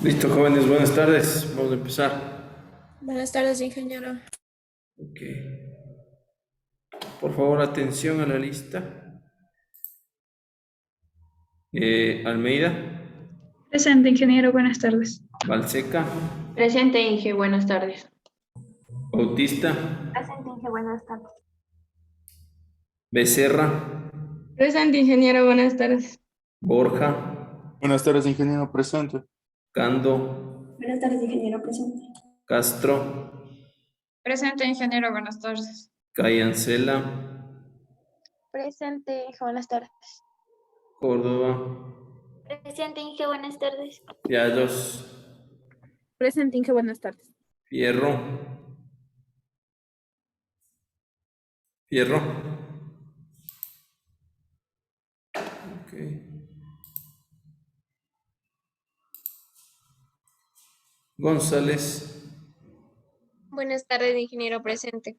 Listo, jóvenes, buenas tardes. Vamos a empezar. Buenas tardes, ingeniero. Ok. Por favor, atención a la lista. Almeida, Presente, ingeniero, buenas tardes. Balseca, Presente, Inge, buenas tardes. Bautista, Presente, Inge, buenas tardes. Becerra, Presente, ingeniero, buenas tardes. Borja, Buenas tardes, ingeniero presente. Cando, Buenas tardes, ingeniero presente. Castro, Presente, ingeniero, buenas tardes. Cayancela, Presente, Inge, buenas tardes. Córdoba, Presente, Inge, buenas tardes. Piallos, Presente, Inge, buenas tardes. Fierro, Fierro. Ok. González, Buenas tardes, ingeniero presente.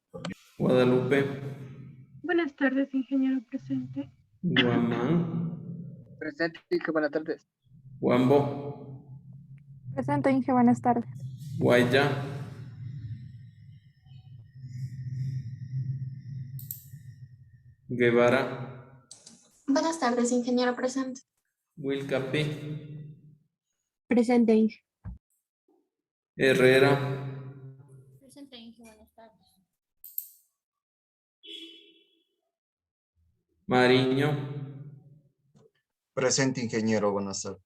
Guadalupe, Buenas tardes, ingeniero, presente. Guamán, Presente, Inge, buenas tardes. Guambo, Presente, Inge, buenas tardes. Guaya, Guevara, Buenas tardes, ingeniero presente. Wilcapi, Presente, Inge. Herrera, Presente, Inge, buenas tardes. Mariño, Presente, ingeniero, buenas tardes.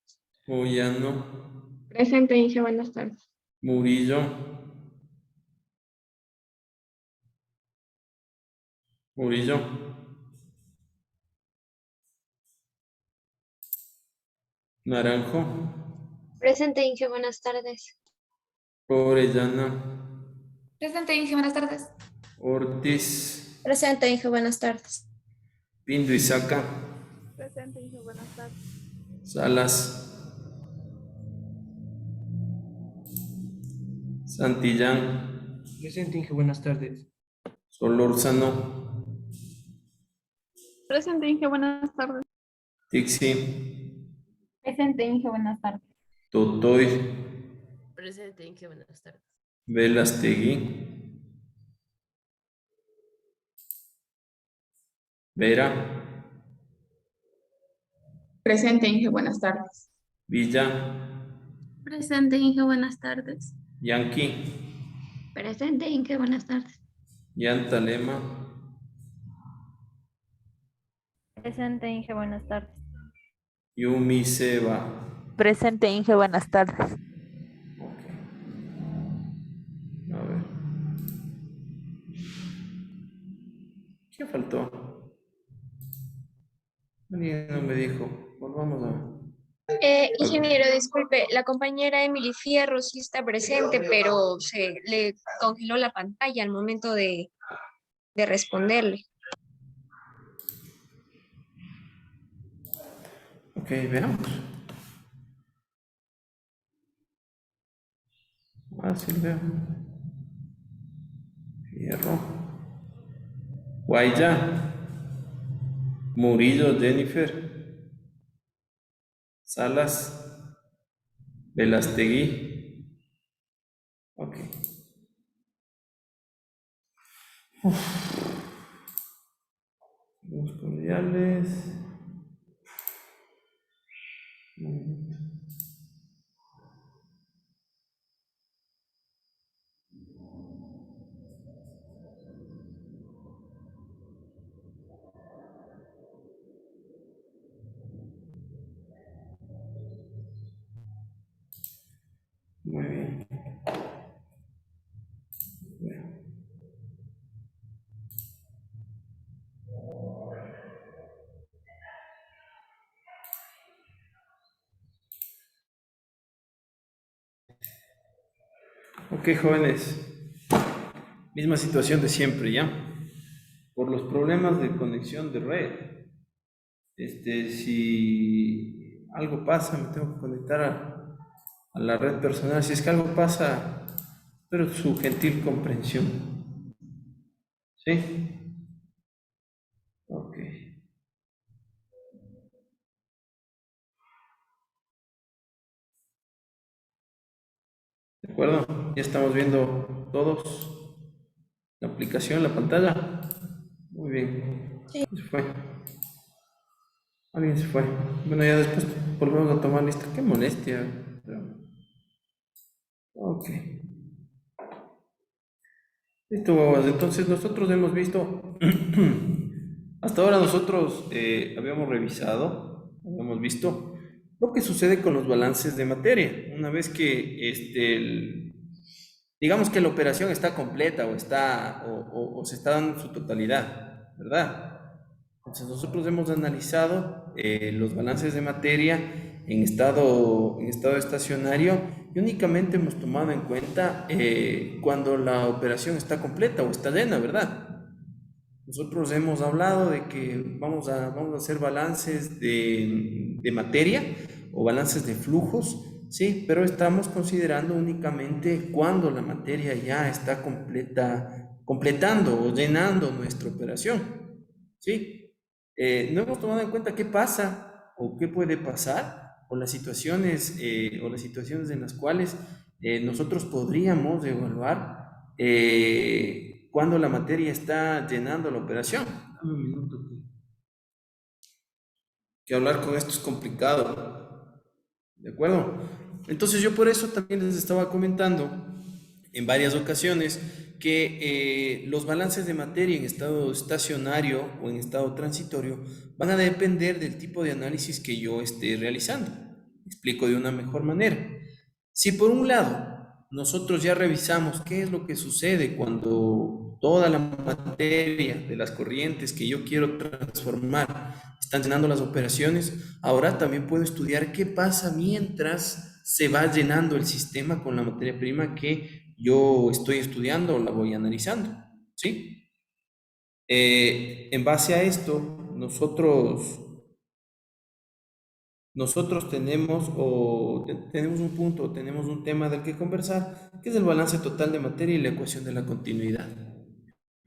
Moyano, Presente, Inge, buenas tardes. Murillo, Murillo, Naranjo, Presente, Inge, buenas tardes. Orellana, Presente, Inge, buenas tardes. Ortiz, Presente, Inge, buenas tardes. Pindo Isaca, Presente, Inge, buenas tardes. Salas, Santillán, Presente, Inge, buenas tardes. Solórzano, Presente, Inge, buenas tardes. Tixi, Presente, Inge, buenas tardes. Totoy, Presente, Inge, buenas tardes. Velastegui, Vera, Presente, Inge, buenas tardes. Villa, Presente, Inge, buenas tardes. Yanqui, Presente, Inge, buenas tardes. Yantalema, Presente, Inge, buenas tardes. Yumi Seba. Presente, Inge, buenas tardes. A ver. ¿Qué faltó? Alguien no me dijo. Volvamos a. Ingeniero, disculpe, la compañera Emily Fierro sí está presente, pero se le congeló la pantalla al momento de responderle. Ok, veamos. Sí veo. Fierro. Guaya. Murillo, Jennifer. Salas. Velastegui. Ok. Los cordiales. Muy bien. Ok, jóvenes. Misma situación de siempre, ¿ya? Por los problemas de conexión de red. Si algo pasa, me tengo que conectar a la red personal. Si es que algo pasa, espero su gentil comprensión. ¿Sí? Ok. acuerdo? Ya estamos viendo todos la aplicación, la pantalla. Muy bien. Sí. Se fue. Alguien se fue. Bueno, ya después volvemos a tomar lista. Qué molestia. Ok. Listo, guaguas. Entonces nosotros hemos visto, hasta ahora nosotros habíamos revisado, habíamos visto lo que sucede con los balances de materia. Una vez que digamos que la operación está completa o está o se está dando en su totalidad, ¿verdad? Entonces nosotros hemos analizado los balances de materia en estado estacionario y únicamente hemos tomado en cuenta cuando la operación está completa o está llena, ¿verdad? Nosotros hemos hablado de que vamos a hacer balances de materia o balances de flujos, sí, pero estamos considerando únicamente cuando la materia ya está completando o llenando nuestra operación, ¿sí? No hemos tomado en cuenta qué pasa o qué puede pasar o las situaciones en las cuales nosotros podríamos evaluar cuando la materia está llenando la operación. Dame un minuto. Que hablar con esto es complicado. ¿De acuerdo? Entonces yo por eso también les estaba comentando en varias ocasiones que los balances de materia en estado estacionario o en estado transitorio van a depender del tipo de análisis que yo esté realizando. Explico de una mejor manera. Si por un lado nosotros ya revisamos qué es lo que sucede cuando toda la materia de las corrientes que yo quiero transformar están llenando las operaciones, ahora también puedo estudiar qué pasa mientras se va llenando el sistema con la materia prima que yo estoy estudiando o la voy analizando, ¿sí? En base a esto, nosotros tenemos un punto, tenemos un tema del que conversar, que es el balance total de materia y la ecuación de la continuidad.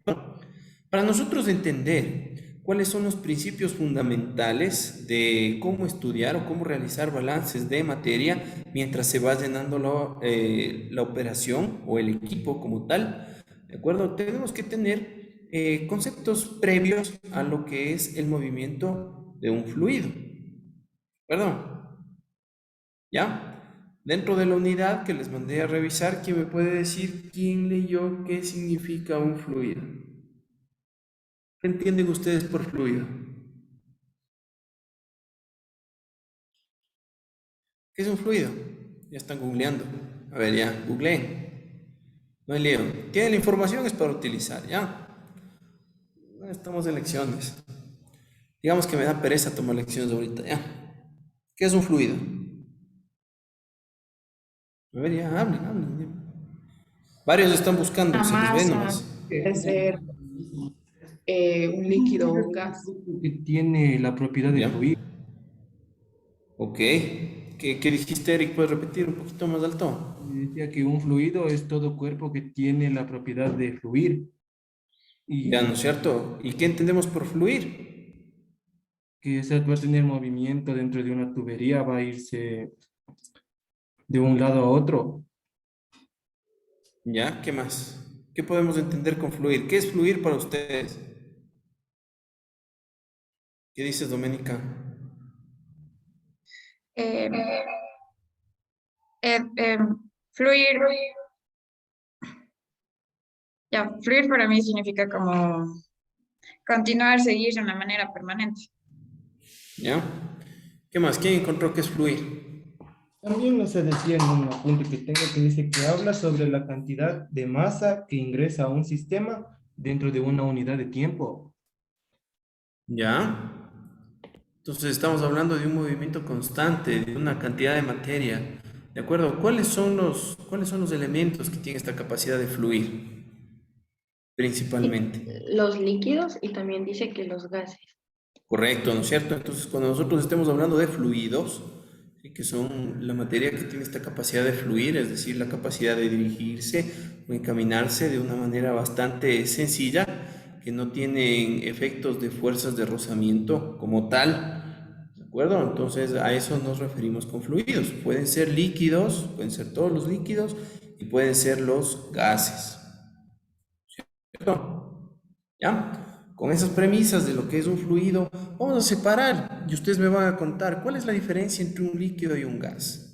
Bueno, para nosotros entender cuáles son los principios fundamentales de cómo estudiar o cómo realizar balances de materia mientras se va llenando la operación o el equipo como tal, ¿de acuerdo? Tenemos que tener conceptos previos a lo que es el movimiento de un fluido. Perdón. ¿Ya? Dentro de la unidad que les mandé a revisar, ¿quién me puede decir quién leyó qué significa un fluido? ¿Qué entienden ustedes por fluido? ¿Qué es un fluido? Ya están googleando. A ver, ya, googleen. No hay lío. Tienen la información, es para utilizar, ¿ya? No estamos en lecciones. Digamos que me da pereza tomar lecciones ahorita, ¿ya? ¿Qué es un fluido? A ver, ya, hablen. Ya. Varios están buscando, Una se les ve masa, nomás. puede ser un líquido o un gas. Que tiene la propiedad de ¿Ya? fluir. Ok. ¿Qué dijiste, Eric? ¿Puedes repetir un poquito más alto? Decía que un fluido es todo cuerpo que tiene la propiedad de fluir. Y Ya, ¿no es cierto? ¿Y qué entendemos por fluir? que va a tener movimiento dentro de una tubería, va a irse de un lado a otro. ¿Ya? ¿Qué más? ¿Qué podemos entender con fluir? ¿Qué es fluir para ustedes? ¿Qué dices, Doménica? Eh, Fluir. Ya, fluir para mí significa como continuar, seguir de una manera permanente. ¿Ya? ¿Qué más? ¿Quién encontró que es fluir? También se decía en un apunte que tengo que dice que habla sobre la cantidad de masa que ingresa a un sistema dentro de una unidad de tiempo. ¿Ya? Entonces estamos hablando de un movimiento constante, de una cantidad de materia. ¿De acuerdo? ¿Cuáles son los elementos que tienen esta capacidad de fluir? Principalmente. Los líquidos y también dice que los gases. Correcto, ¿no es cierto? Entonces, cuando nosotros estemos hablando de fluidos, ¿sí? Que son la materia que tiene esta capacidad de fluir, es decir, la capacidad de dirigirse o encaminarse de una manera bastante sencilla, que no tienen efectos de fuerzas de rozamiento como tal, ¿de acuerdo? Entonces, a eso nos referimos con fluidos. Pueden ser líquidos, pueden ser todos los líquidos, y pueden ser los gases. ¿Cierto? ¿Ya? Con esas premisas de lo que es un fluido, vamos a separar y ustedes me van a contar cuál es la diferencia entre un líquido y un gas.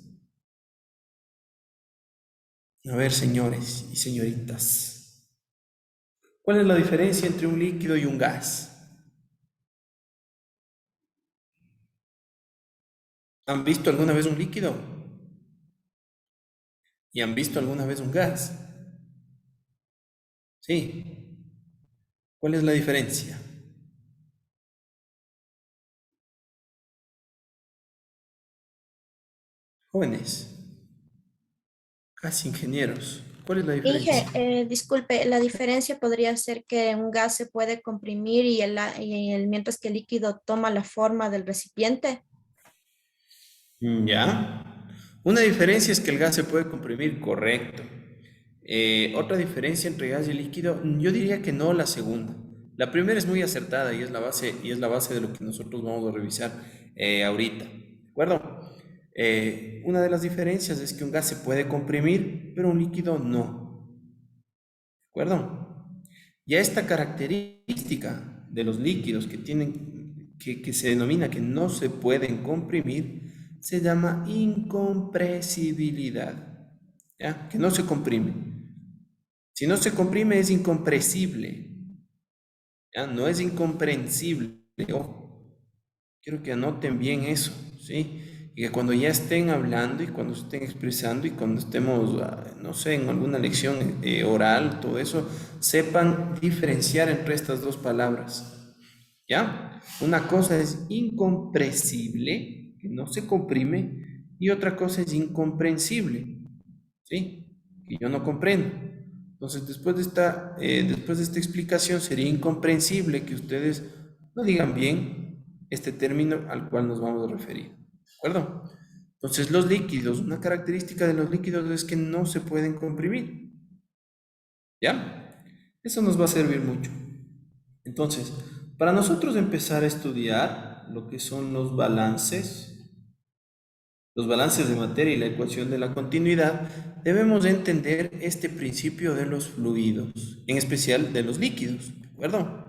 A ver, señores y señoritas, ¿cuál es la diferencia entre un líquido y un gas? ¿Han visto alguna vez un líquido? ¿Y han visto alguna vez un gas? Sí. ¿Cuál es la diferencia? Jóvenes, casi ingenieros, ¿cuál es la Inge, diferencia? disculpe, la diferencia podría ser que un gas se puede comprimir mientras que el líquido toma la forma del recipiente. ¿Ya? Una diferencia es que el gas se puede comprimir, correcto. Otra diferencia entre gas y líquido, yo diría que no la segunda. La primera es muy acertada y es la base de lo que nosotros vamos a revisar ahorita. ¿De acuerdo? Una de las diferencias es que un gas se puede comprimir, pero un líquido no. ¿De acuerdo? Y a esta característica de los líquidos que se denomina que no se pueden comprimir, se llama incompresibilidad. ¿Ya? Que no se comprime. Si no se comprime es incompresible. ¿Ya? No es incomprensible. Ojo, quiero que anoten bien eso, ¿sí? Y que cuando ya estén hablando y cuando estén expresando y cuando estemos, no sé, en alguna lección oral, todo eso, sepan diferenciar entre estas dos palabras. ¿Ya? Una cosa es incompresible, que no se comprime, y otra cosa es incomprensible, ¿sí? Que yo no comprendo. Entonces, después de esta explicación, sería incomprensible que ustedes no digan bien este término al cual nos vamos a referir. ¿De acuerdo? Entonces, los líquidos, una característica de los líquidos es que no se pueden comprimir. ¿Ya? Eso nos va a servir mucho. Entonces, para nosotros empezar a estudiar lo que son los balances de materia y la ecuación de la continuidad, debemos de entender este principio de los fluidos, en especial de los líquidos, ¿de acuerdo?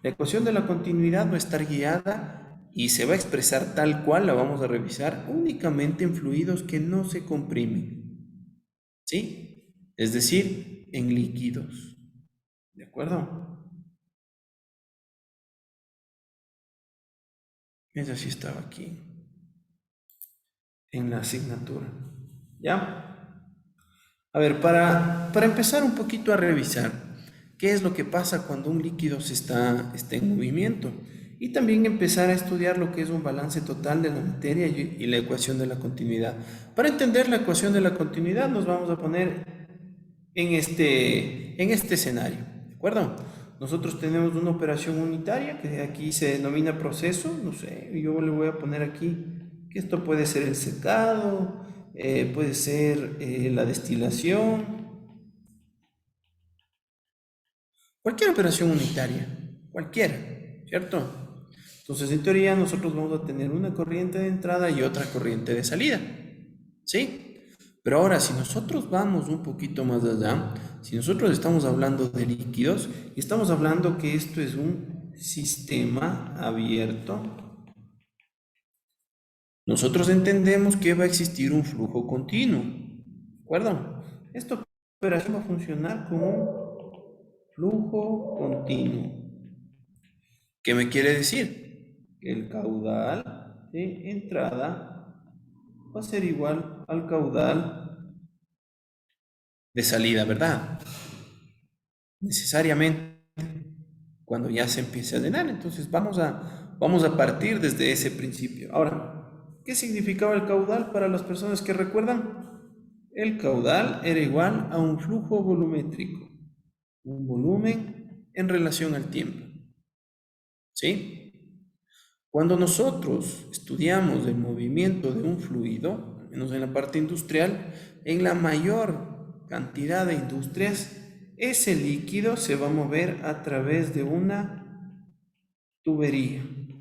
La ecuación de la continuidad va a estar guiada y se va a expresar tal cual, la vamos a revisar únicamente en fluidos que no se comprimen, ¿sí? Es decir, en líquidos, ¿de acuerdo? Eso sí estaba aquí, en la asignatura, ¿ya? A ver, para empezar un poquito a revisar, ¿qué es lo que pasa cuando un líquido está en movimiento? Y también empezar a estudiar lo que es un balance total de la materia y la ecuación de la continuidad. Para entender la ecuación de la continuidad nos vamos a poner en este escenario, ¿de acuerdo? Nosotros tenemos una operación unitaria que aquí se denomina proceso, no sé, yo le voy a poner aquí que esto puede ser el secado, puede ser la destilación, cualquier operación unitaria, cualquiera, ¿cierto? Entonces, en teoría, nosotros vamos a tener una corriente de entrada y otra corriente de salida, ¿sí? Pero ahora, si nosotros vamos un poquito más allá, si nosotros estamos hablando de líquidos y estamos hablando que esto es un sistema abierto, nosotros entendemos que va a existir un flujo continuo, ¿de acuerdo? Esta operación va a funcionar como un flujo continuo. ¿Qué me quiere decir? Que el caudal de entrada va a ser igual al caudal de salida, ¿verdad? Necesariamente, cuando ya se empiece a llenar. Entonces vamos a partir desde ese principio. Ahora, ¿qué significaba el caudal para las personas que recuerdan? El caudal era igual a un flujo volumétrico, un volumen en relación al tiempo. ¿Sí? Cuando nosotros estudiamos el movimiento de un fluido, al menos en la parte industrial, en la mayor cantidad de industrias, ese líquido se va a mover a través de una tubería. ¿De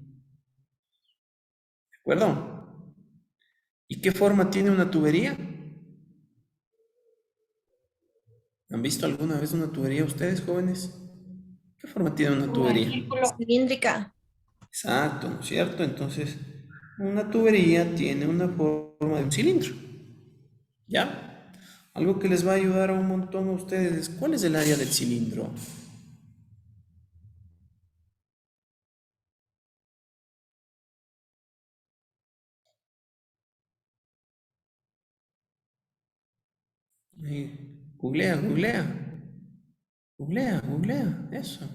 acuerdo? ¿Y qué forma tiene una tubería? ¿Han visto alguna vez una tubería ustedes, jóvenes? ¿Qué forma tiene una tubería? Cilíndrica. Exacto, ¿no es cierto? Entonces, una tubería tiene una forma de un cilindro. ¿Ya? Algo que les va a ayudar a un montón a ustedes es ¿cuál es el área del cilindro? Googlea, googlea, googlea, eso.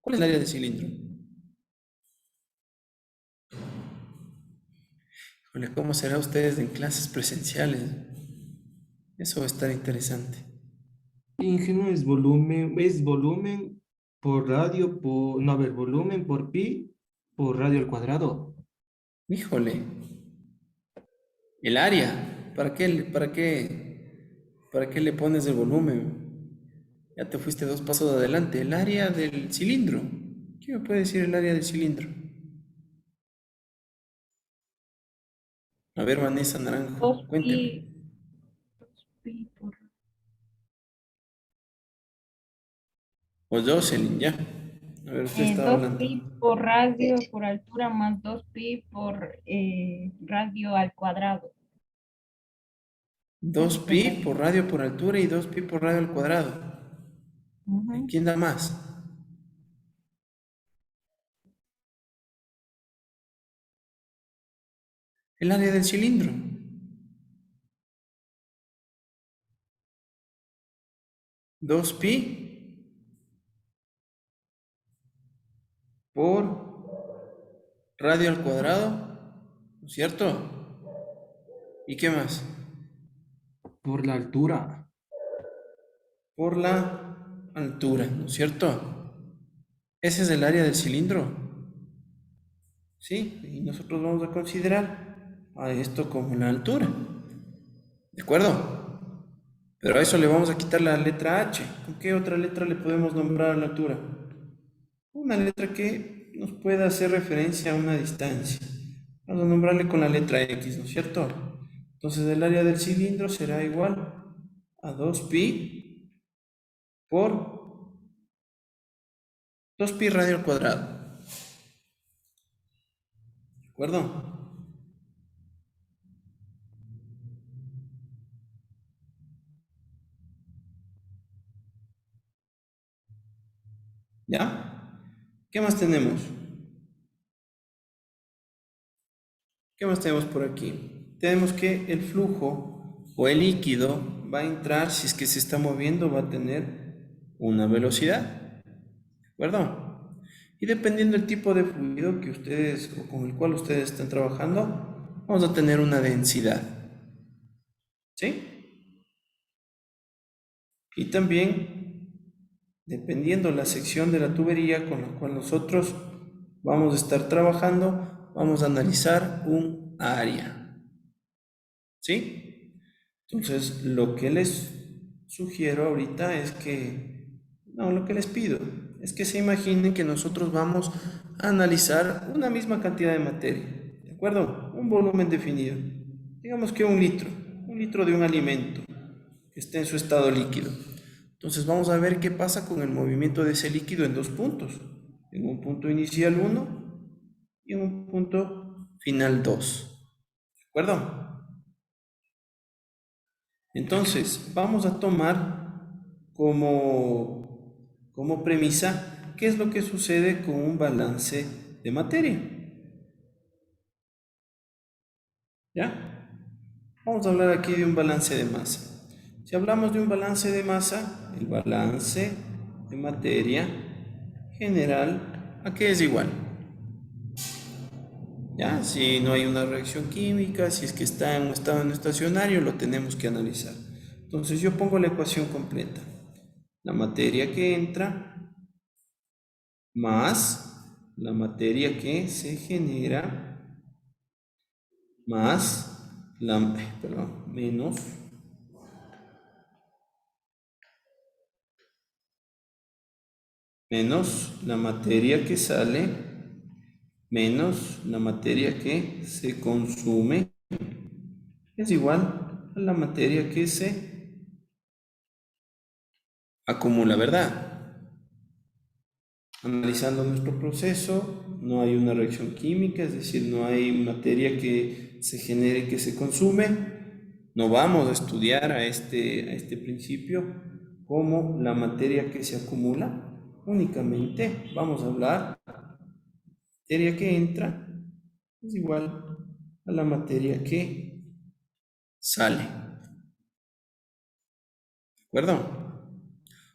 ¿Cuál es el área del cilindro? Híjole, ¿cómo será ustedes en clases presenciales? Eso va a estar interesante. Ingenuo es volumen por radio, no, a ver, volumen por pi por radio al cuadrado. Híjole, el área, para qué le pones el volumen? Ya te fuiste 2 pasos adelante. El área del cilindro. ¿Qué me puede decir el área del cilindro? A ver, Vanessa Naranjo, cuénteme. O Jocelyn, ya. A ver, usted estaba hablando. 2pi por radio por altura más 2pi por radio al cuadrado. 2pi por radio por altura y 2pi por radio al cuadrado. Ujú. ¿Quién da más? El área del cilindro. 2pi por radio al cuadrado, ¿no es cierto? ¿Y qué más? Por la altura. Por la altura, ¿no es cierto? Ese es el área del cilindro. ¿Sí? Y nosotros vamos a considerar a esto como la altura. ¿De acuerdo? Pero a eso le vamos a quitar la letra H. ¿Con qué otra letra le podemos nombrar a la altura? Una letra que nos pueda hacer referencia a una distancia. Vamos a nombrarle con la letra X, ¿no es cierto? Entonces el área del cilindro será igual a 2pi por 2pi radio al cuadrado. ¿De acuerdo? ¿Ya? ¿Qué más tenemos? ¿Qué más tenemos por aquí? Tenemos que el flujo o el líquido va a entrar, si es que se está moviendo, va a tener una velocidad. ¿De acuerdo? Y dependiendo del tipo de fluido que ustedes o con el cual ustedes están trabajando, vamos a tener una densidad. ¿Sí? Y también, dependiendo la sección de la tubería con la cual nosotros vamos a estar trabajando, vamos a analizar un área. ¿Sí? Entonces, lo que les sugiero ahorita es que, no, lo que les pido es que se imaginen que nosotros vamos a analizar una misma cantidad de materia, ¿de acuerdo? Un volumen definido. Digamos que un litro de un alimento que esté en su estado líquido. Entonces vamos a ver qué pasa con el movimiento de ese líquido en 2 puntos. En un punto inicial 1 y en un punto final 2. ¿De acuerdo? Entonces vamos a tomar como premisa qué es lo que sucede con un balance de materia. ¿Ya? Vamos a hablar aquí de un balance de masa. Si hablamos de un balance de masa, el balance de materia general, ¿a qué es igual? ¿Ya? Si no hay una reacción química, si es que está en un estado no estacionario, lo tenemos que analizar. Entonces yo pongo la ecuación completa. La materia que entra más la materia que se genera más menos la materia que sale, menos la materia que se consume, es igual a la materia que se acumula, ¿verdad? Analizando nuestro proceso, no hay una reacción química, es decir, no hay materia que se genere y que se consume. No vamos a estudiar a este principio como la materia que se acumula. Únicamente vamos a hablar de la materia que entra es igual a la materia que sale. ¿De acuerdo?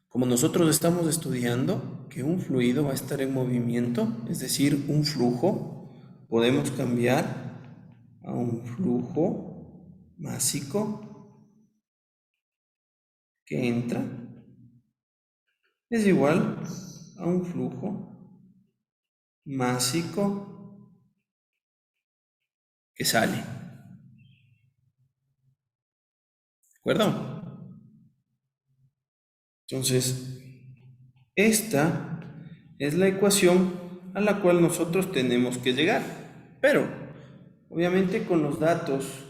Como nosotros estamos estudiando que un fluido va a estar en movimiento, es decir, un flujo, podemos cambiar a un flujo másico que entra, es igual a un flujo másico que sale. ¿De acuerdo? Entonces, esta es la ecuación a la cual nosotros tenemos que llegar. Pero, obviamente, con los datos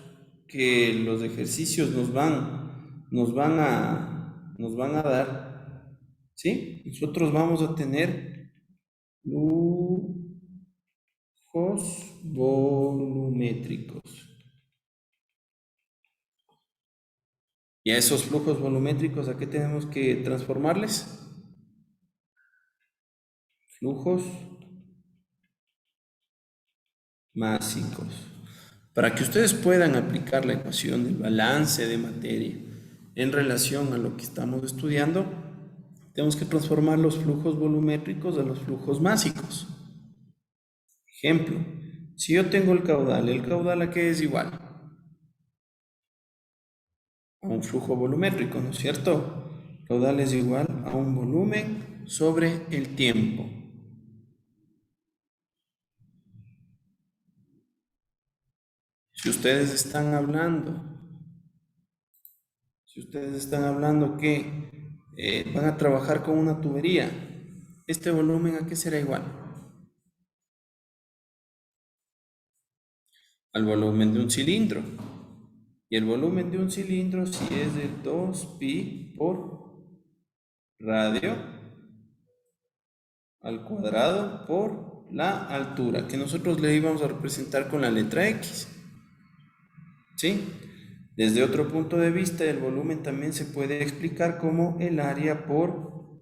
que los ejercicios nos van a dar, ¿sí? Nosotros vamos a tener flujos volumétricos. Y a esos flujos volumétricos, ¿a qué tenemos que transformarles? Flujos másicos. Para que ustedes puedan aplicar la ecuación del balance de materia en relación a lo que estamos estudiando, tenemos que transformar los flujos volumétricos a los flujos másicos. Ejemplo, si yo tengo el caudal ¿a qué es igual? A un flujo volumétrico, ¿no es cierto? Caudal es igual a un volumen sobre el tiempo. Si ustedes están hablando que van a trabajar con una tubería, ¿este volumen a qué será igual? Al volumen de un cilindro. Y el volumen de un cilindro, si es de 2pi por radio al cuadrado por la altura, que nosotros le íbamos a representar con la letra X. ¿Sí? Desde otro punto de vista, el volumen también se puede explicar como el área por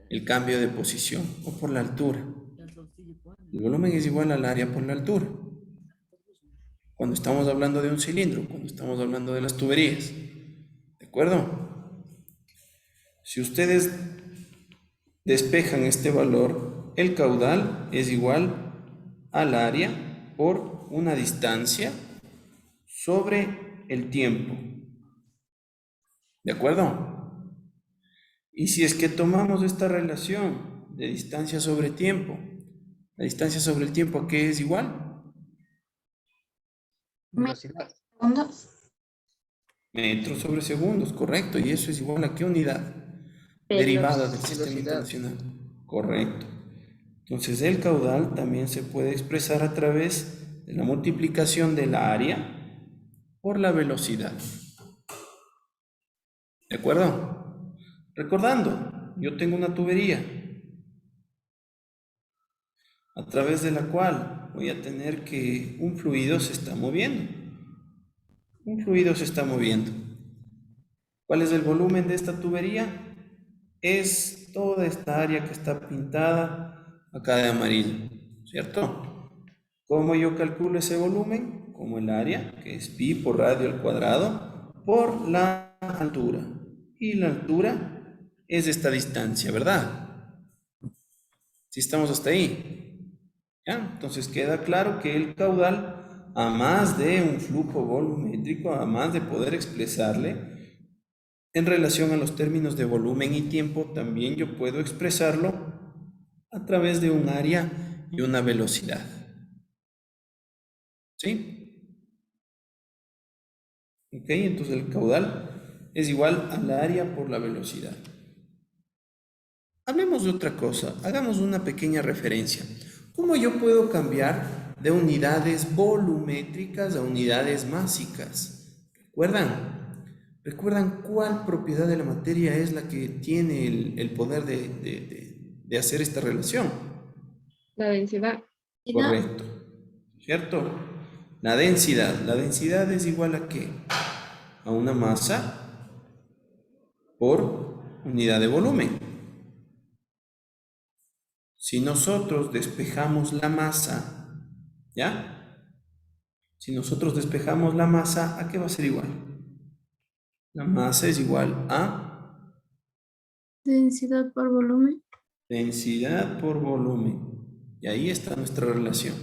el cambio de posición o por la altura. El volumen es igual al área por la altura. Cuando estamos hablando de un cilindro, cuando estamos hablando de las tuberías. ¿De acuerdo? Si ustedes despejan este valor, el caudal es igual al área por una distancia sobre el tiempo. ¿De acuerdo? Y si es que tomamos esta relación de distancia sobre tiempo, la distancia sobre el tiempo, ¿a qué es igual? ¿Segundos? Metros sobre segundos, correcto. ¿Y eso es igual a qué unidad? Derivada del sistema internacional. Correcto. Entonces el caudal también se puede expresar a través de la multiplicación del área por la velocidad. ¿De acuerdo? Recordando, yo tengo una tubería a través de la cual voy a tener que un fluido se está moviendo. Un fluido se está moviendo. ¿Cuál es el volumen de esta tubería? Es toda esta área que está pintada acá de amarillo, ¿cierto? ¿Cómo yo calculo ese volumen? Como el área, que es pi por radio al cuadrado, por la altura. Y la altura es esta distancia, ¿verdad? Si estamos hasta ahí. ¿Ya? Entonces queda claro que el caudal, a más de un flujo volumétrico, a más de poder expresarle en relación a los términos de volumen y tiempo, también yo puedo expresarlo a través de un área y una velocidad. ¿Sí? Ok, entonces el caudal es igual al área por la velocidad. Hablemos de otra cosa, hagamos una pequeña referencia. ¿Cómo yo puedo cambiar de unidades volumétricas a unidades másicas? ¿Recuerdan? ¿Recuerdan cuál propiedad de la materia es la que tiene el poder de hacer esta relación? La densidad. Correcto, ¿cierto? La densidad. La densidad es igual a ¿qué? A una masa por unidad de volumen. Si nosotros despejamos la masa, ¿ya? Si nosotros despejamos la masa, ¿a qué va a ser igual? La masa es igual a Densidad por volumen. densidad por volumen. Y ahí está nuestra relación.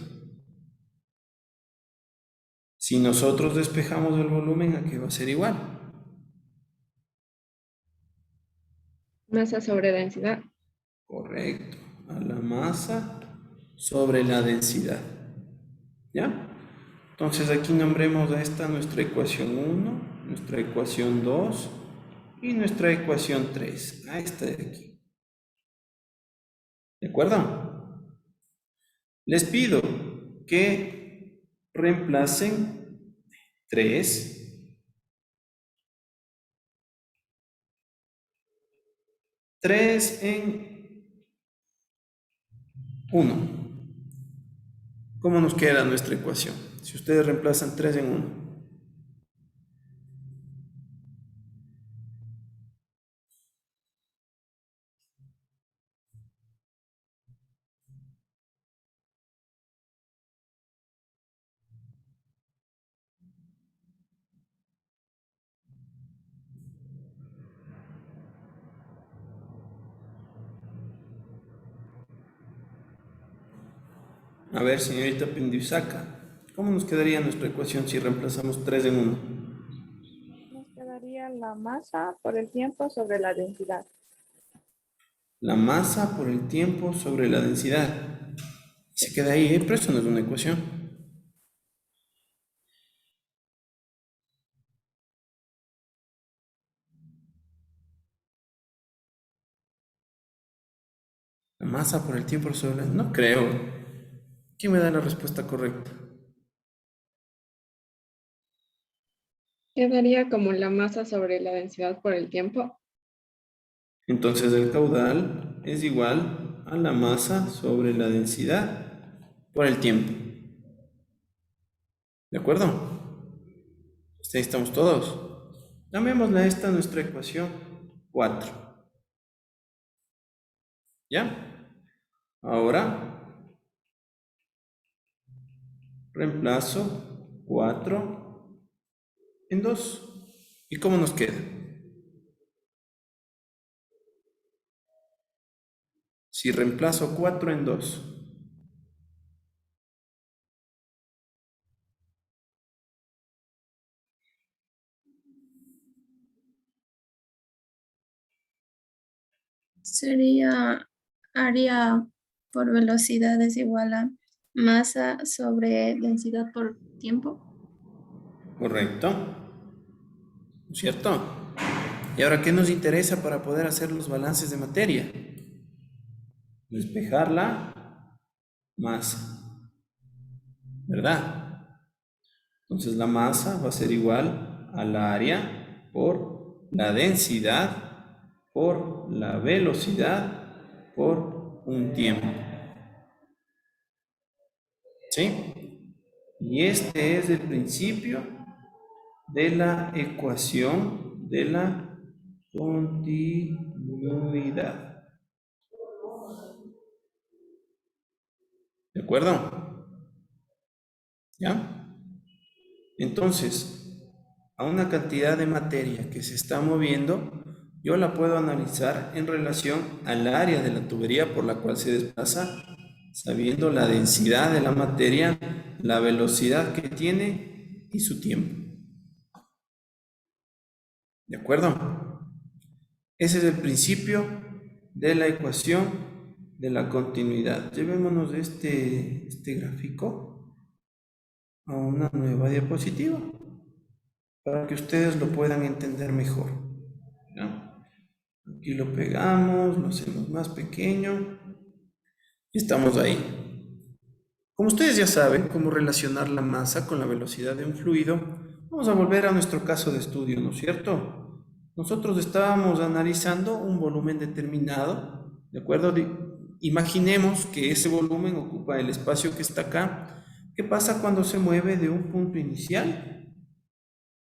Si nosotros despejamos el volumen, ¿a qué va a ser igual? Masa sobre densidad. Correcto. A la masa sobre la densidad. ¿Ya? Entonces aquí nombremos a esta nuestra ecuación 1, nuestra ecuación 2 y nuestra ecuación 3. A esta de aquí. ¿De acuerdo? Les pido que reemplacen 3 en 1. ¿Cómo nos queda nuestra ecuación? Si ustedes reemplazan 3 en 1. A ver, señorita Pindiusaca, ¿cómo nos quedaría nuestra ecuación si reemplazamos 3 en 1? Nos quedaría la masa por el tiempo sobre la densidad. La masa por el tiempo sobre la densidad. Se queda ahí, pero eso no es una ecuación. La masa por el tiempo sobre la... No creo. ¿Quién me da la respuesta correcta? Quedaría como la masa sobre la densidad por el tiempo. Entonces el caudal es igual a la masa sobre la densidad por el tiempo. ¿De acuerdo? Ahí estamos todos. Llamémosle a esta nuestra ecuación 4. ¿Ya? Ahora reemplazo 4 en 2. ¿Y cómo nos queda? Si reemplazo 4 en 2. Sería área por velocidad es igual a masa sobre densidad por tiempo. Correcto. ¿Cierto? ¿Y ahora qué nos interesa para poder hacer los balances de materia? Despejar la masa. ¿Verdad? Entonces la masa va a ser igual al área por la densidad por la velocidad por un tiempo. ¿Sí? Y este es el principio de la ecuación de la continuidad. ¿De acuerdo? ¿Ya? Entonces, a una cantidad de materia que se está moviendo, yo la puedo analizar en relación al área de la tubería por la cual se desplaza, sabiendo la densidad de la materia, la velocidad que tiene y su tiempo. ¿De acuerdo? Ese es el principio de la ecuación de la continuidad. Llevémonos este gráfico a una nueva diapositiva para que ustedes lo puedan entender mejor. ¿Ya? Aquí lo pegamos, lo hacemos más pequeño y estamos ahí. Como ustedes ya saben cómo relacionar la masa con la velocidad de un fluido, Vamos a volver a nuestro caso de estudio, ¿no es cierto? Nosotros estábamos analizando un volumen determinado, ¿de acuerdo? Imaginemos que ese volumen ocupa el espacio que está acá. ¿Qué pasa cuando se mueve de un punto inicial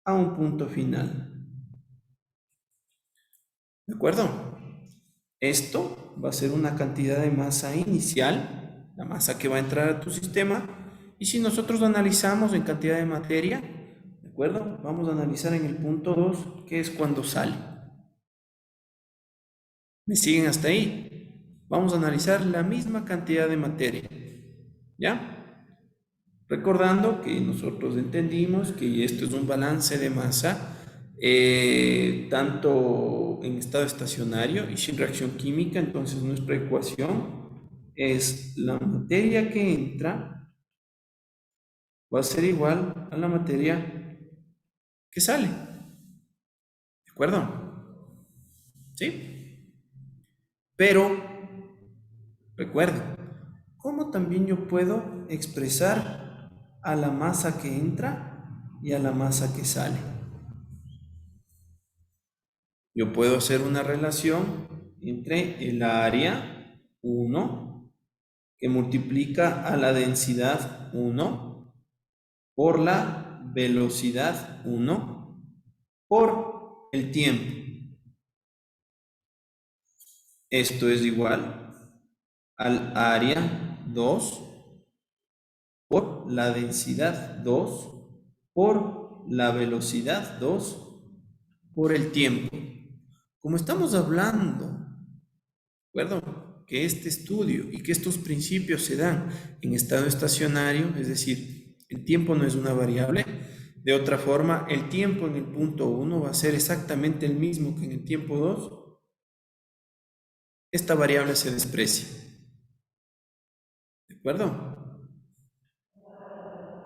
a un punto final? ¿De acuerdo? Esto va a ser una cantidad de masa inicial, la masa que va a entrar a tu sistema, y si nosotros lo analizamos en cantidad de materia, ¿de acuerdo? Vamos a analizar en el punto 2, que es cuando sale. ¿Me siguen hasta ahí? Vamos a analizar la misma cantidad de materia, ¿ya? Recordando que nosotros entendimos que esto es un balance de masa, tanto en estado estacionario y sin reacción química. Entonces nuestra ecuación es la materia que entra va a ser igual a la materia que sale. ¿De acuerdo? ¿Sí? Pero recuerden, ¿cómo también yo puedo expresar a la masa que entra y a la masa que sale? Yo puedo hacer una relación entre el área 1, que multiplica a la densidad 1, por la velocidad 1, por el tiempo. Esto es igual al área 2 por la densidad 2 por la velocidad 2 por el tiempo. Como estamos hablando, ¿de acuerdo? Que este estudio y que estos principios se dan en estado estacionario, es decir, el tiempo no es una variable. De otra forma, el tiempo en el punto 1 va a ser exactamente el mismo que en el tiempo 2. Esta variable se desprecia. ¿De acuerdo?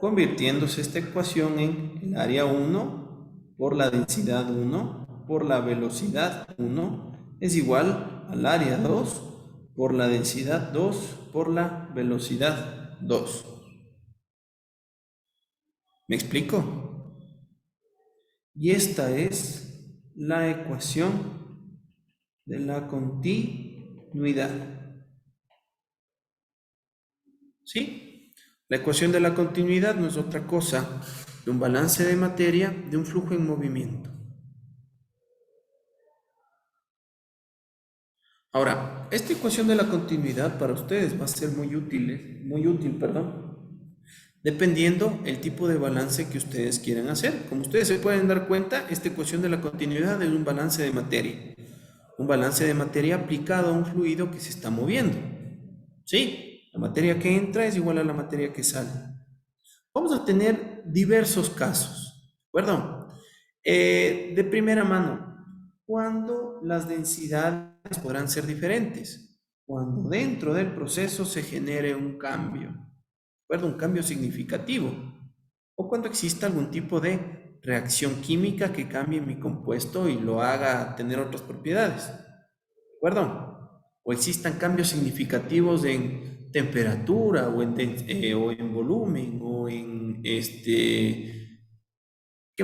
Convirtiéndose esta ecuación en el área 1 por la densidad 1 por la velocidad 1 es igual al área 2 por la densidad 2 por la velocidad 2. ¿Me explico? Y esta es la ecuación de la continuidad. ¿Sí? La ecuación de la continuidad no es otra cosa que un balance de materia de un flujo en movimiento. Ahora, esta ecuación de la continuidad para ustedes va a ser muy útil, dependiendo el tipo de balance que ustedes quieran hacer. Como ustedes se pueden dar cuenta, esta ecuación de la continuidad es un balance de materia. Un balance de materia aplicado a un fluido que se está moviendo. ¿Sí? La materia que entra es igual a la materia que sale. Vamos a tener diversos casos, ¿de acuerdo? De primera mano, cuando las densidades podrán ser diferentes, cuando dentro del proceso se genere un cambio, ¿de acuerdo? Un cambio significativo, o cuando exista algún tipo de reacción química que cambie mi compuesto y lo haga tener otras propiedades, ¿de acuerdo? O existan cambios significativos en temperatura o en volumen o en ¿qué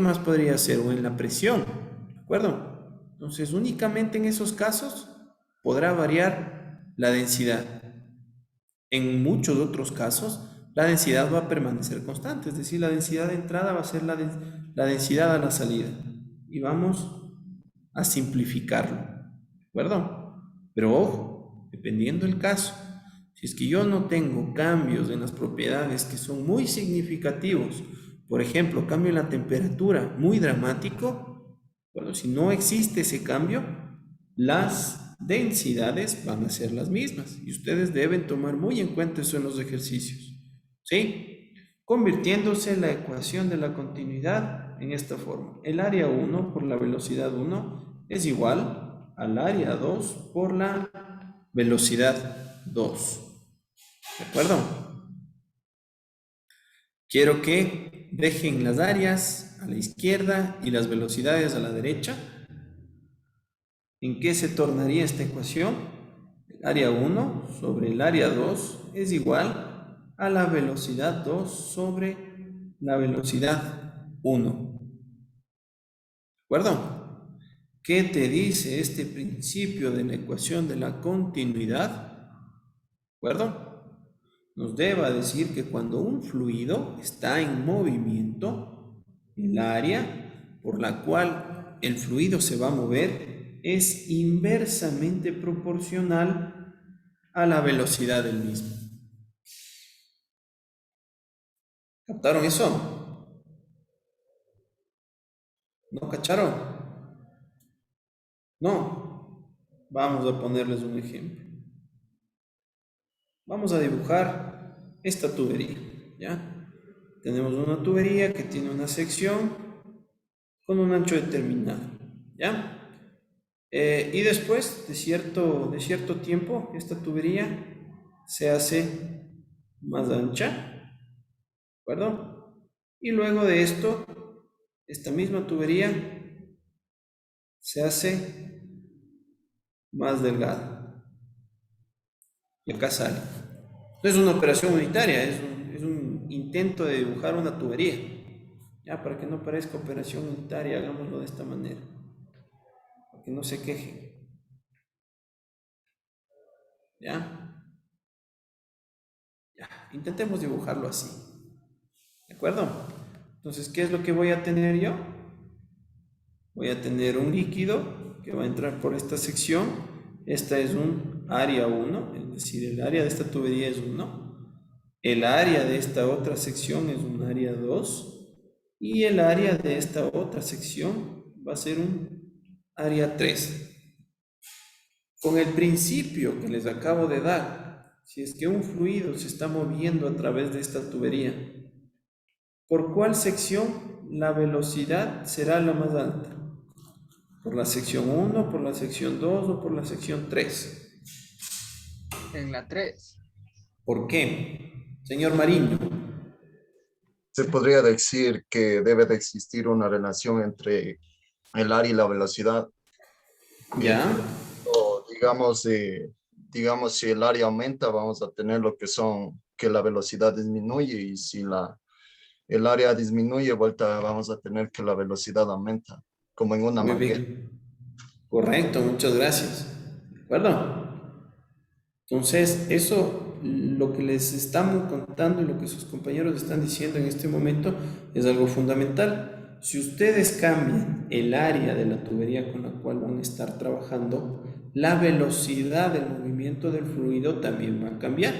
más podría ser? O en la presión, ¿de acuerdo? Entonces, únicamente en esos casos podrá variar la densidad. En muchos otros casos, la densidad va a permanecer constante, es decir, la densidad de entrada va a ser la densidad a la salida. Y vamos a simplificarlo, ¿de acuerdo? Pero ojo, dependiendo del caso, si es que yo no tengo cambios en las propiedades que son muy significativos, por ejemplo, cambio en la temperatura muy dramático, bueno, si no existe ese cambio, las densidades van a ser las mismas y ustedes deben tomar muy en cuenta eso en los ejercicios, ¿sí? Convirtiéndose la ecuación de la continuidad en esta forma. El área 1 por la velocidad 1 es igual al área 2 por la velocidad 2. ¿De acuerdo? Quiero que dejen las áreas a la izquierda y las velocidades a la derecha. ¿En qué se tornaría esta ecuación? El área 1 sobre el área 2 es igual a la velocidad 2 sobre la velocidad 1. acuerdo? ¿Qué te dice este principio de la ecuación de la continuidad? ¿De acuerdo? Nos debe decir que cuando un fluido está en movimiento, el área por la cual el fluido se va a mover es inversamente proporcional a la velocidad del mismo. ¿Captaron eso? ¿No cacharon? No. Vamos a ponerles un ejemplo. Vamos a dibujar esta tubería, ¿ya? Tenemos una tubería que tiene una sección con un ancho determinado, ¿ya? Y después de cierto tiempo, esta tubería se hace más ancha, ¿de acuerdo? Y luego de esto, esta misma tubería se hace más delgada. Y acá sale. No es una operación unitaria, es un intento de dibujar una tubería. Ya, para que no parezca operación unitaria, hagámoslo de esta manera. Para que no se quejen. ¿Ya? Ya, intentemos dibujarlo así. ¿De acuerdo? Entonces, ¿qué es lo que voy a tener yo? Voy a tener un líquido que va a entrar por esta sección. Esta es un área 1, es decir, el área de esta tubería es 1. El área de esta otra sección es un área 2. Y el área de esta otra sección va a ser un área 3. Con el principio que les acabo de dar, si es que un fluido se está moviendo a través de esta tubería, ¿por cuál sección la velocidad será la más alta? ¿Por la sección 1, por la sección 2 o por la sección 3? En la 3. ¿Por qué? Señor Mariño. Se podría decir que debe de existir una relación entre el área y la velocidad. ¿Ya? O digamos, si el área aumenta, vamos a tener lo que son que la velocidad disminuye, y si el área disminuye, vuelta vamos a tener que la velocidad aumenta, como en una Muy manguera. bien. Correcto, muchas gracias. ¿De acuerdo? Entonces, eso, lo que les estamos contando y lo que sus compañeros están diciendo en este momento es algo fundamental. Si ustedes cambian el área de la tubería con la cual van a estar trabajando, la velocidad del movimiento del fluido también va a cambiar.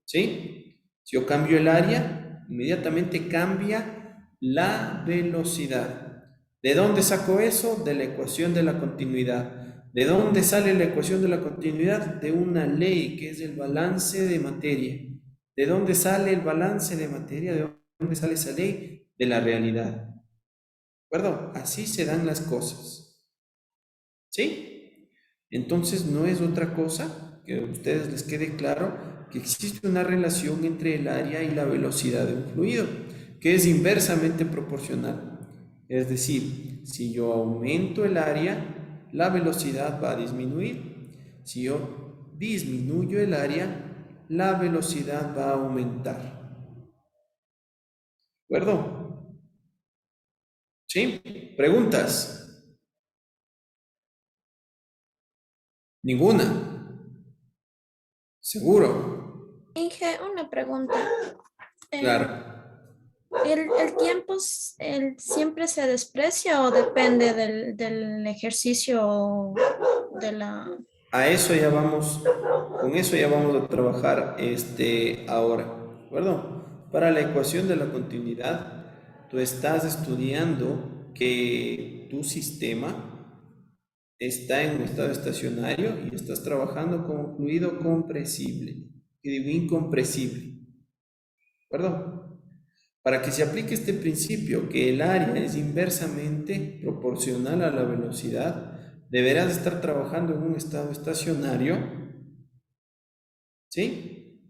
¿Sí? Si yo cambio el área, inmediatamente cambia la velocidad. ¿De dónde saco eso? De la ecuación de la continuidad. ¿De dónde sale la ecuación de la continuidad? De una ley que es el balance de materia. ¿De dónde sale el balance de materia? ¿De dónde sale esa ley? De la realidad. ¿De acuerdo? Así se dan las cosas. ¿Sí? Entonces no es otra cosa que a ustedes les quede claro que existe una relación entre el área y la velocidad de un fluido, que es inversamente proporcional. Es decir, si yo aumento el área, la velocidad va a disminuir. Si yo disminuyo el área, la velocidad va a aumentar. ¿De acuerdo? ¿Sí? ¿Preguntas? Ninguna. ¿Seguro? Inge, una pregunta. Claro. ¿El tiempo siempre se desprecia o depende del ejercicio de la... A eso ya vamos, con eso ya vamos a trabajar ahora, ¿de acuerdo? Para la ecuación de la continuidad, tú estás estudiando que tu sistema está en un estado estacionario y estás trabajando con un fluido compresible, y digo incompresible, ¿de acuerdo? Para que se aplique este principio, que el área es inversamente proporcional a la velocidad, deberás estar trabajando en un estado estacionario, ¿sí?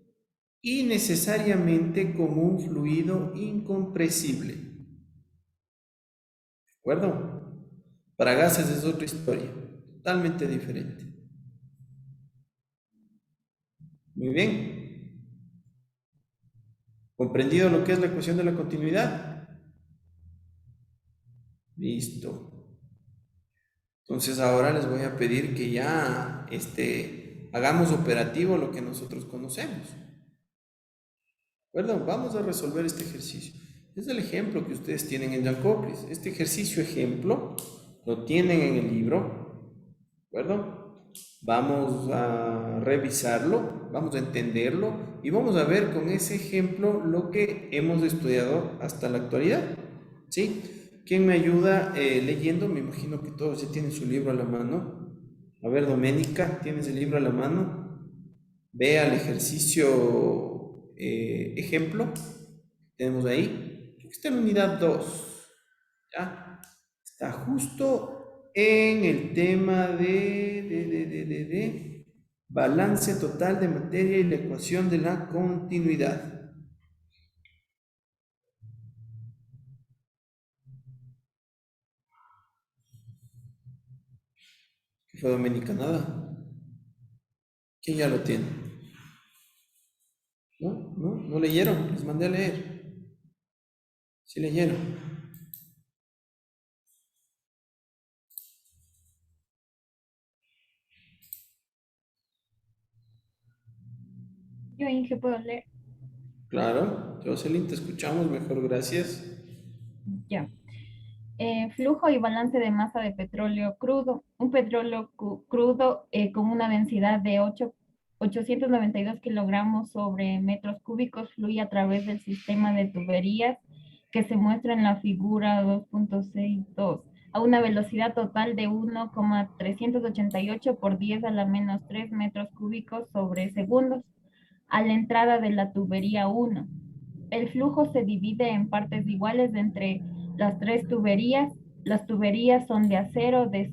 Y necesariamente como un fluido incompresible, ¿de acuerdo? Para gases es otra historia, totalmente diferente. Muy bien. ¿Comprendido lo que es la ecuación de la continuidad? Listo. Entonces ahora les voy a pedir que ya hagamos operativo lo que nosotros conocemos. ¿De acuerdo? Vamos a resolver este ejercicio. Es el ejemplo que ustedes tienen en Jacoplis. Este ejercicio ejemplo lo tienen en el libro. ¿De acuerdo? Vamos a revisarlo, vamos a entenderlo y vamos a ver con ese ejemplo lo que hemos estudiado hasta la actualidad. ¿Sí? ¿Quién me ayuda leyendo? Me imagino que todos ya tienen su libro a la mano. A ver, Doménica, ¿tienes el libro a la mano? Vea el ejercicio ejemplo. Tenemos ahí. Está en la unidad 2. ¿Ya? Está justo en el tema de balance total de materia y la ecuación de la continuidad. ¿Qué fue, Doménica? Nada. ¿Quién ya lo tiene? ¿No leyeron? Les mandé a leer. ¿Sí leyeron? Yo, Inge, puedo leer. Claro. Jocelyn, te escuchamos mejor, gracias. Ya. Flujo y balance de masa de petróleo crudo. Un petróleo crudo con una densidad de 892 kilogramos sobre metros cúbicos fluye a través del sistema de tuberías que se muestra en la figura 2.62 a una velocidad total de 1,388 por 10 a la menos 3 metros cúbicos sobre segundos a la entrada de la tubería 1. El flujo se divide en partes iguales entre las tres tuberías. Las tuberías son de acero de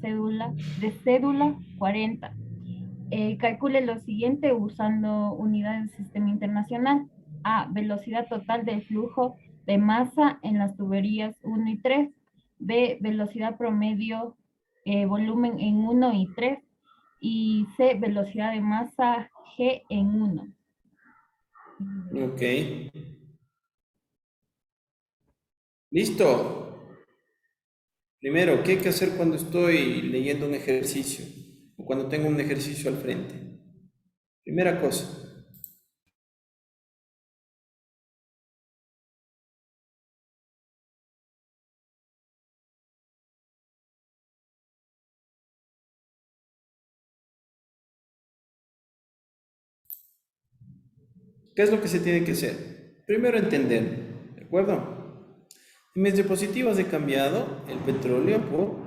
cédula 40. Calcule lo siguiente usando unidades del sistema internacional. A. Velocidad total del flujo de masa en las tuberías 1 y 3. B. Velocidad promedio volumen en 1 y 3. Y C. Velocidad de masa G en 1. Ok. ¿Listo? Primero, ¿qué hay que hacer cuando estoy leyendo un ejercicio? O cuando tengo un ejercicio al frente. Primera cosa. ¿Qué es lo que se tiene que hacer? Primero entender, ¿de acuerdo? En mis diapositivas he cambiado el petróleo por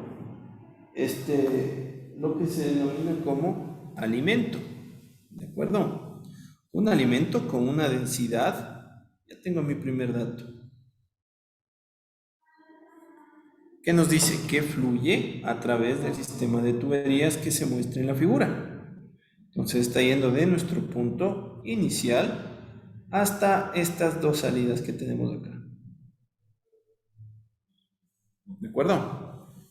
lo que se denomina como alimento, ¿de acuerdo? Un alimento con una densidad, ya tengo mi primer dato. ¿Qué nos dice? Que fluye a través del sistema de tuberías que se muestra en la figura. Entonces está yendo de nuestro punto inicial hasta estas dos salidas que tenemos acá. ¿De acuerdo?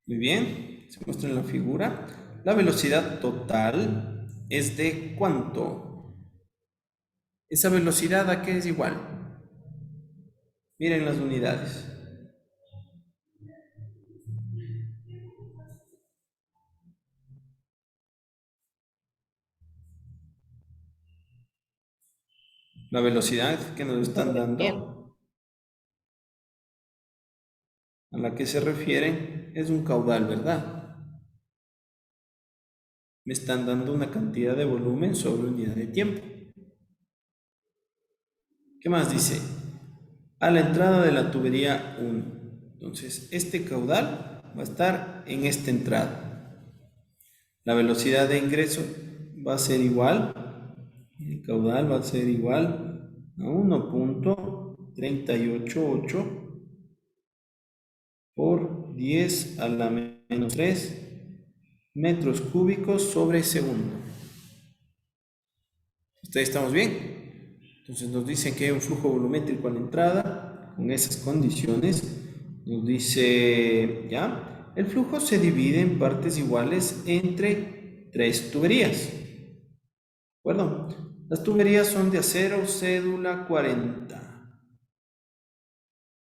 Muy bien, se muestra en la figura. La velocidad total es de ¿cuánto? Esa velocidad, ¿a qué es igual? Miren las unidades. La velocidad que nos están dando, a la que se refieren, es un caudal, ¿verdad? Me están dando una cantidad de volumen sobre unidad de tiempo. ¿Qué más dice? A la entrada de la tubería 1. Entonces, este caudal va a estar en esta entrada. La velocidad de ingreso va a ser igual, el caudal va a ser igual a 1.388 por 10 a la menos 3 metros cúbicos sobre segundo. ¿Hasta ahí estamos bien? Entonces nos dicen que hay un flujo volumétrico a la entrada con esas condiciones. Nos dice, ¿ya? El flujo se divide en partes iguales entre tres tuberías. ¿De acuerdo? Las tuberías son de acero cédula 40.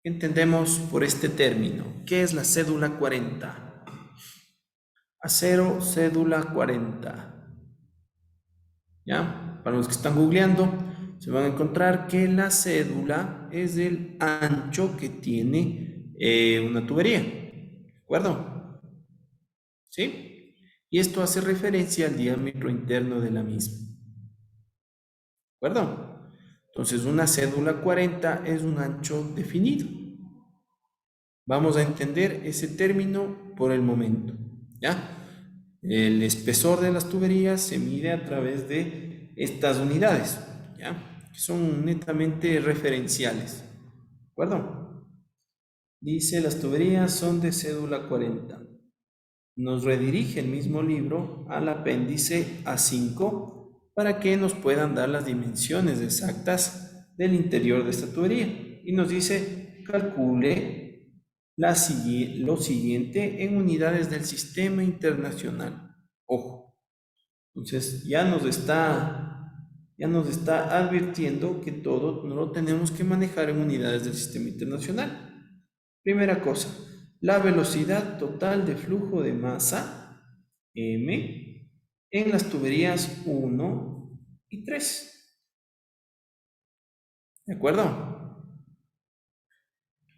¿Qué entendemos por este término? ¿Qué es la cédula 40? acero, cédula 40. ¿Ya? Para los que están googleando, se van a encontrar que la cédula es el ancho que tiene una tubería. ¿De acuerdo? ¿Sí? Y esto hace referencia al diámetro interno de la misma. ¿De acuerdo? Entonces, una cédula 40 es un ancho definido. Vamos a entender ese término por el momento. ¿Ya? El espesor de las tuberías se mide a través de estas unidades, ¿ya? Que son netamente referenciales. ¿De acuerdo? Dice, las tuberías son de cédula 40. Nos redirige el mismo libro al apéndice A5 para que nos puedan dar las dimensiones exactas del interior de esta tubería. Y nos dice, calcule lo siguiente en unidades del sistema internacional. Ojo. Entonces ya nos está advirtiendo que todo no lo tenemos que manejar en unidades del sistema internacional. Primera cosa, la velocidad total de flujo de masa, M, en las tuberías 1 y 3. ¿De acuerdo?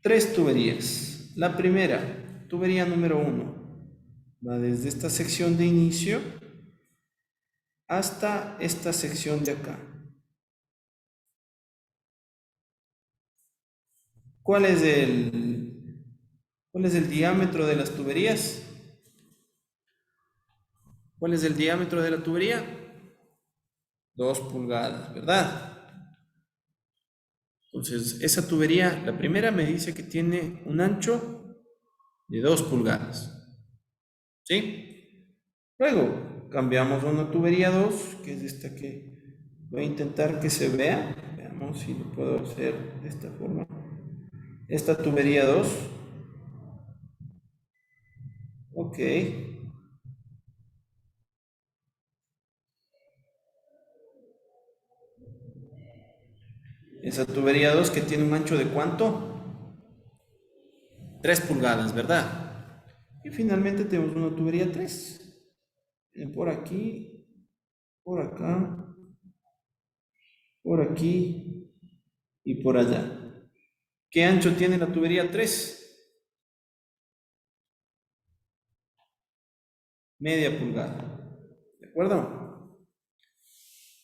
3 tuberías. La primera, tubería número 1, va desde esta sección de inicio hasta esta sección de acá. ¿Cuál es el diámetro de las tuberías? ¿Cuál es el diámetro de la tubería? 2 pulgadas, ¿verdad? Entonces, esa tubería, la primera me dice que tiene un ancho de 2 pulgadas. ¿Sí? Luego, cambiamos a una tubería 2, que es esta que voy a intentar que se vea. Veamos si lo puedo hacer de esta forma. Esta tubería 2. Ok. Esa tubería 2 que tiene un ancho de ¿cuánto? 3 pulgadas, ¿verdad? Y finalmente tenemos una tubería 3. Por aquí, por acá, por aquí y por allá. ¿Qué ancho tiene la tubería 3? Media pulgada. ¿De acuerdo?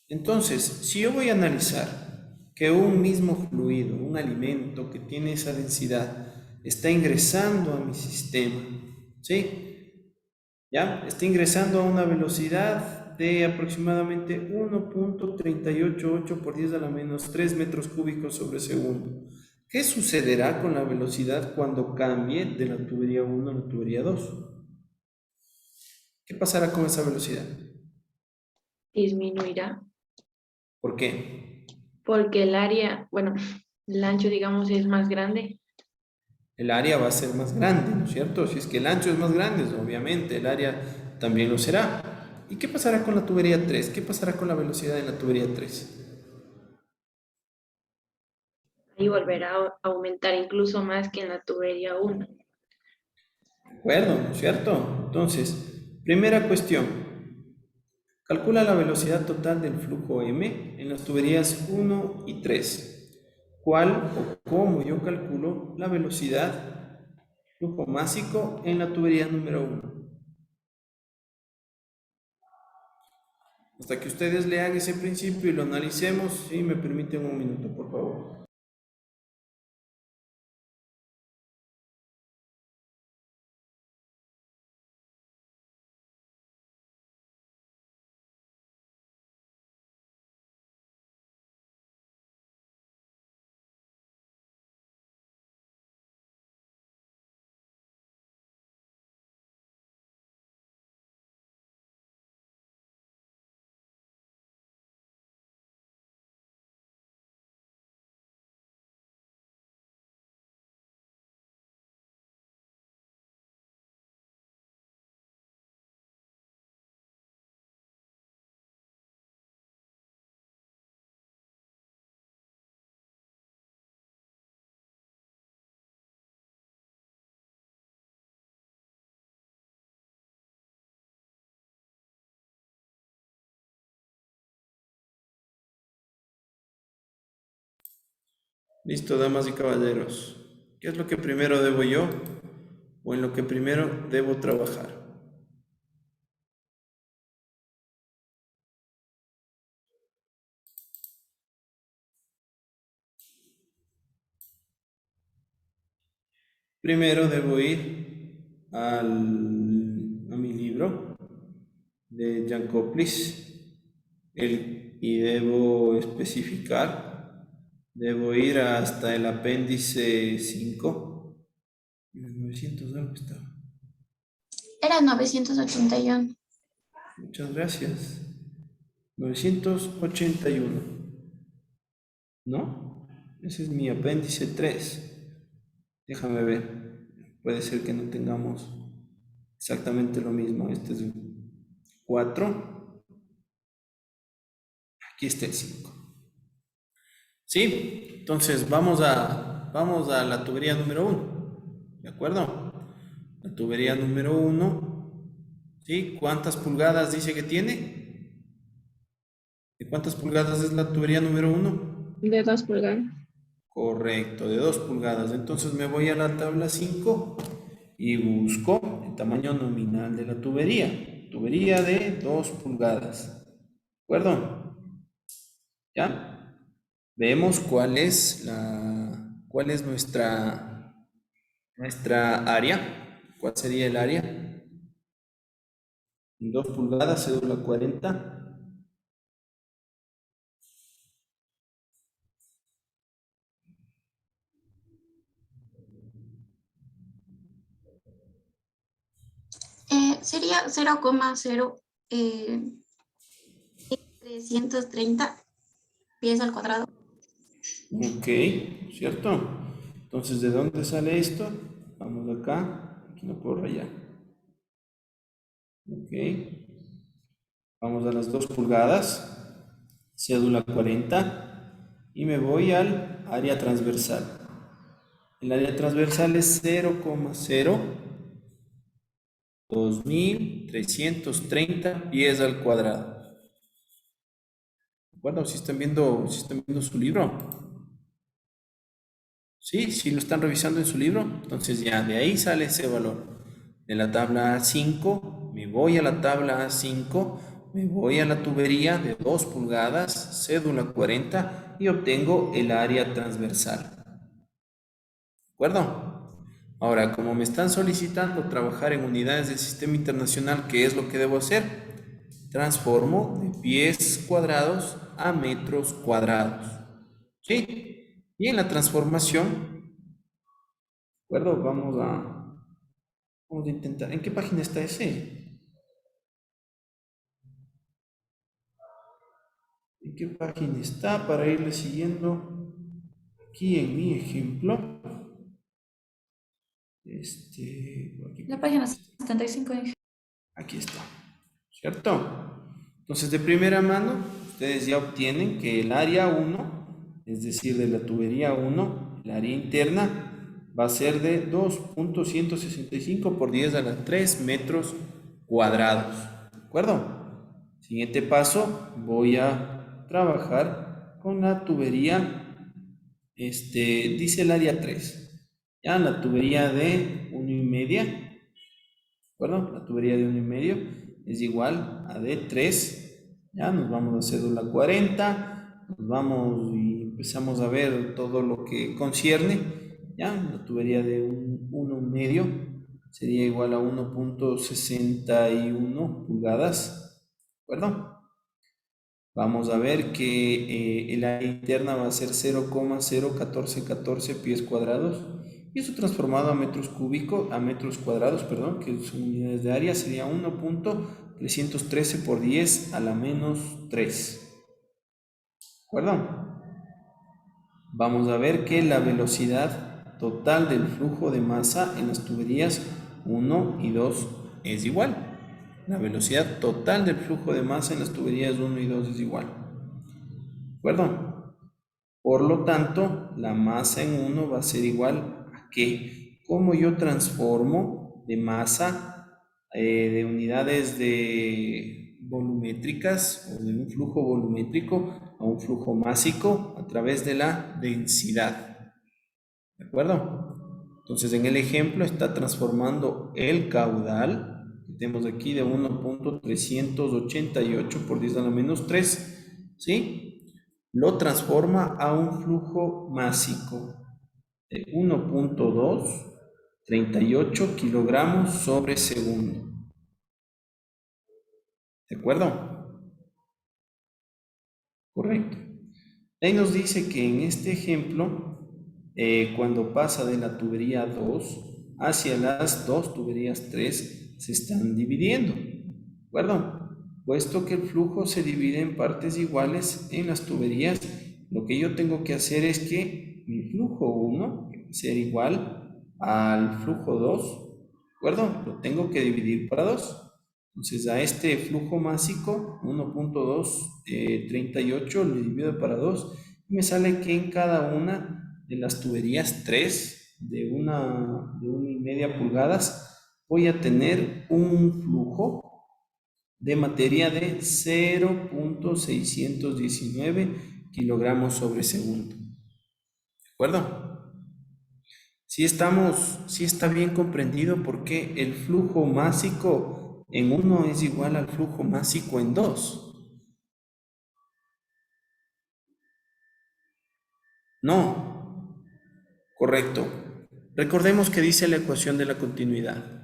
Entonces, si yo voy a analizar que un mismo fluido, un alimento que tiene esa densidad, está ingresando a mi sistema, ¿sí? ¿Ya? Está ingresando a una velocidad de aproximadamente 1.388 por 10 a la menos 3 metros cúbicos sobre segundo. ¿Qué sucederá con la velocidad cuando cambie de la tubería 1 a la tubería 2? ¿Qué pasará con esa velocidad? Disminuirá ¿Por qué? porque el área, bueno, el ancho, digamos, es más grande. El área va a ser más grande, ¿no es cierto? Si es que el ancho es más grande, obviamente el área también lo será. ¿Y qué pasará con la tubería 3? ¿Qué pasará con la velocidad de la tubería 3? Ahí volverá a aumentar incluso más que en la tubería 1. ¿De acuerdo? ¿No es cierto? Entonces, primera cuestión. Calcula la velocidad total del flujo M en las tuberías 1 y 3. ¿Cuál o cómo yo calculo la velocidad flujo másico en la tubería número 1? Hasta que ustedes lean ese principio y lo analicemos, si me permiten un minuto, por favor. Listo, damas y caballeros. ¿Qué es lo que primero debo yo o en lo que primero debo trabajar? Primero debo ir a mi libro de Jan Koplis y debo especificar, debo ir hasta el apéndice 5. 900 algo estaba. Era 981. Muchas gracias. 981. ¿No? Ese es mi apéndice 3. Déjame ver. Puede ser que no tengamos exactamente lo mismo. Este es 4. Aquí está el 5. ¿Sí? Entonces vamos a la tubería número 1. ¿De acuerdo? La tubería número 1. ¿Sí? ¿Cuántas pulgadas dice que tiene? ¿De cuántas pulgadas es la tubería número 1? De 2 pulgadas. Correcto, de 2 pulgadas. Entonces me voy a la tabla 5 y busco el tamaño nominal de la tubería. Tubería de 2 pulgadas. ¿De acuerdo? ¿Ya? Vemos cuál es nuestra área. ¿Cuál sería el área? 2 pulgadas, cédula 40. Sería 0,0330 pies al cuadrado. Ok, ¿cierto? Entonces, ¿de dónde sale esto? Vamos acá. Aquí no puedo rayar. Ok. Vamos a las 2 pulgadas. Cédula 40. Y me voy al área transversal. El área transversal es 0,02330 pies al cuadrado. ¿De acuerdo? Si están viendo su libro. Sí, lo están revisando en su libro. Entonces ya de ahí sale ese valor. De la tabla A5, me voy a la tabla A5, me voy a la tubería de 2 pulgadas, cédula 40 y obtengo el área transversal. ¿De acuerdo? Ahora, como me están solicitando trabajar en unidades del sistema internacional, ¿qué es lo que debo hacer? Transformo de pies cuadrados a metros cuadrados. ¿Sí? Y en la transformación, ¿de acuerdo? Vamos a intentar. ¿En qué página está ese? ¿En qué página está? Para irle siguiendo aquí en mi ejemplo. La página 75. Aquí está, ¿cierto? Entonces, de primera mano, ustedes ya obtienen que el área 1, es decir, de la tubería 1, el área interna, va a ser de 2.165 por 10 a la 3 metros cuadrados. ¿De acuerdo? Siguiente paso, voy a trabajar con la tubería, dice el área 3. Ya la tubería de 1,5. ¿De acuerdo? La tubería de 1,5 es igual a de 3. Ya nos vamos a cédula 40, nos vamos y empezamos a ver todo lo que concierne. Ya la tubería de 1,5 sería igual a 1.61 pulgadas. ¿De acuerdo? Vamos a ver que el área interna va a ser 0,01414 pies cuadrados. Y eso transformado a metros cuadrados, perdón, que son unidades de área, sería 1.313 por 10 a la menos 3. ¿De acuerdo? Vamos a ver que la velocidad total del flujo de masa en las tuberías 1 y 2 es igual. La velocidad total del flujo de masa en las tuberías 1 y 2 es igual. ¿De acuerdo? Por lo tanto, la masa en 1 va a ser igual que como yo transformo de masa de unidades de volumétricas o de un flujo volumétrico a un flujo másico a través de la densidad. ¿De acuerdo? Entonces, en el ejemplo está transformando el caudal, que tenemos aquí de 1.388 por 10 a la menos 3, ¿sí? Lo transforma a un flujo másico de 1.238 kilogramos sobre segundo. ¿De acuerdo? Correcto. Ahí nos dice que en este ejemplo, cuando pasa de la tubería 2 hacia las dos tuberías 3, se están dividiendo. ¿De acuerdo? Puesto que el flujo se divide en partes iguales en las tuberías, lo que yo tengo que hacer es que mi flujo 1 va a ser igual al flujo 2, ¿de acuerdo? Lo tengo que dividir para 2. Entonces a este flujo másico 1.238 lo divido para 2 y me sale que en cada una de las tuberías 3 de 1,5 pulgadas voy a tener un flujo de materia de 0.619 kilogramos sobre segundo. ¿De acuerdo? Si está bien comprendido por qué el flujo másico en 1 es igual al flujo másico en 2. No. Correcto. Recordemos que dice la ecuación de la continuidad.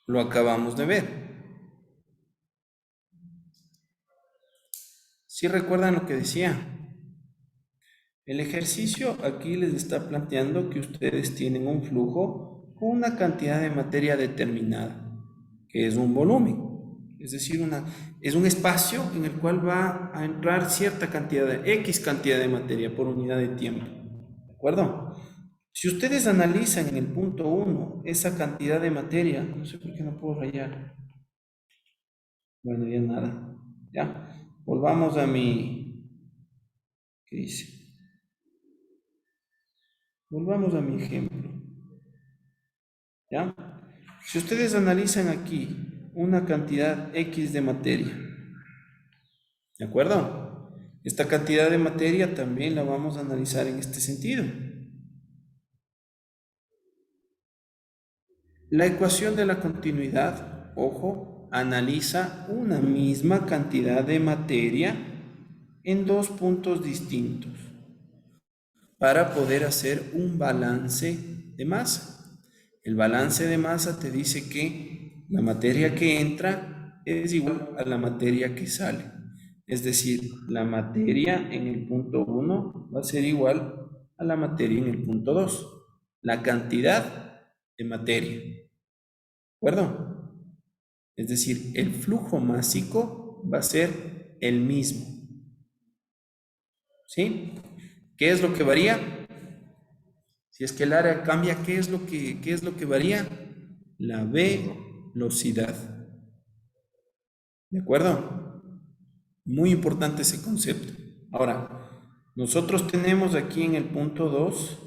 Lo acabamos de ver. ¿Sí recuerdan lo que decía? El ejercicio aquí les está planteando que ustedes tienen un flujo con una cantidad de materia determinada, que es un volumen. Es decir, es un espacio en el cual va a entrar cierta cantidad de X cantidad de materia por unidad de tiempo. ¿De acuerdo? Si ustedes analizan en el punto 1 esa cantidad de materia, no sé por qué no puedo rayar. Bueno, ya nada. Ya. Volvamos a mi... ¿Qué dice? Volvamos a mi ejemplo. ¿Ya? Si ustedes analizan aquí una cantidad X de materia, ¿de acuerdo? Esta cantidad de materia también la vamos a analizar en este sentido. La ecuación de la continuidad, ojo, analiza una misma cantidad de materia en dos puntos distintos para poder hacer un balance de masa. El balance de masa te dice que la materia que entra es igual a la materia que sale. Es decir, la materia en el punto 1 va a ser igual a la materia en el punto 2. La cantidad de materia. ¿De acuerdo? Es decir, el flujo másico va a ser el mismo. ¿Sí? ¿Qué es lo que varía? Si es que el área cambia, ¿qué es lo que varía? La velocidad. ¿De acuerdo? Muy importante ese concepto. Ahora, nosotros tenemos aquí en el punto 2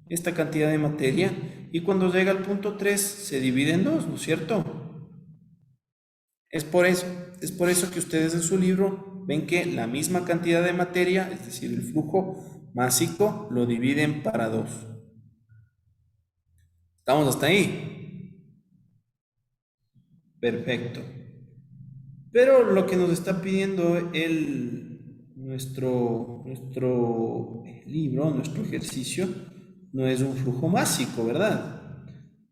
esta cantidad de materia y cuando llega al punto 3 se divide en 2, ¿no es cierto? Es por eso que ustedes en su libro ven que la misma cantidad de materia, es decir, el flujo másico, lo dividen para 2. ¿Estamos hasta ahí? Perfecto. Pero lo que nos está pidiendo nuestro libro, nuestro ejercicio, no es un flujo másico, ¿verdad?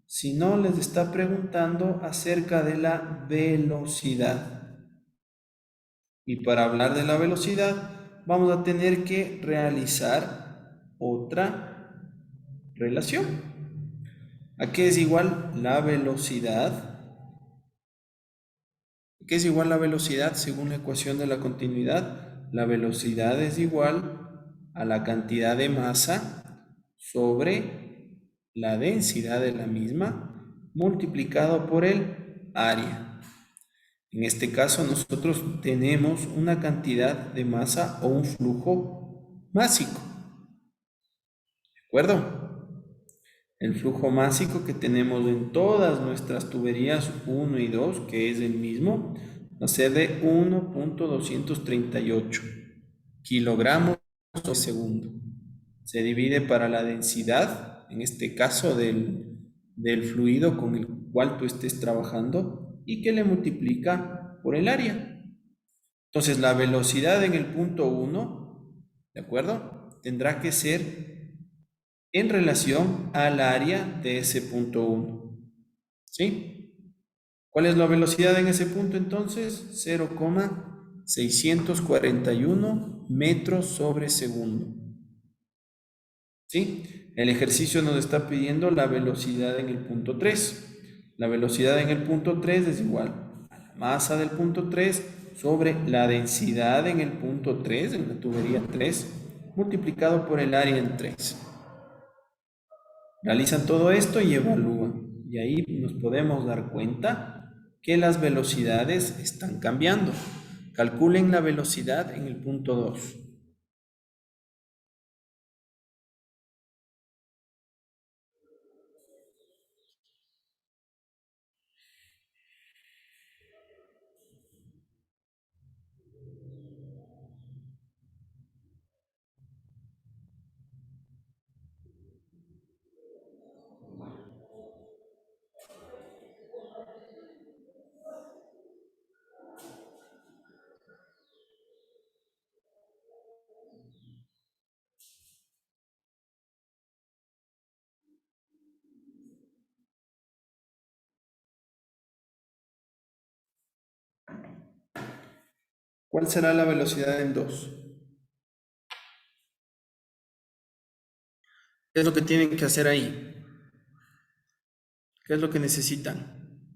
Sino les está preguntando acerca de la velocidad. Y para hablar de la velocidad, vamos a tener que realizar otra relación. ¿A qué es igual la velocidad? ¿Qué es igual la velocidad según la ecuación de la continuidad? La velocidad es igual a la cantidad de masa sobre la densidad de la misma multiplicado por el área. En este caso nosotros tenemos una cantidad de masa o un flujo másico. ¿De acuerdo? el flujo másico que tenemos en todas nuestras tuberías 1 y 2, que es el mismo, va a ser de 1.238 kilogramos por segundo. Se divide para la densidad, en este caso del fluido con el cual tú estés trabajando, y que le multiplica por el área. Entonces la velocidad en el punto 1, ¿de acuerdo? Tendrá que ser en relación al área de ese punto 1. ¿Sí? ¿Cuál es la velocidad en ese punto entonces? 0,641 metros sobre segundo. ¿Sí? El ejercicio nos está pidiendo la velocidad en el punto 3. La velocidad en el punto 3 es igual a la masa del punto 3 sobre la densidad en el punto 3, en la tubería 3, multiplicado por el área en 3. Realizan todo esto y evalúan. Y ahí nos podemos dar cuenta que las velocidades están cambiando. Calculen la velocidad en el punto 2. ¿Cuál será la velocidad en 2? ¿Qué es lo que tienen que hacer ahí? ¿Qué es lo que necesitan?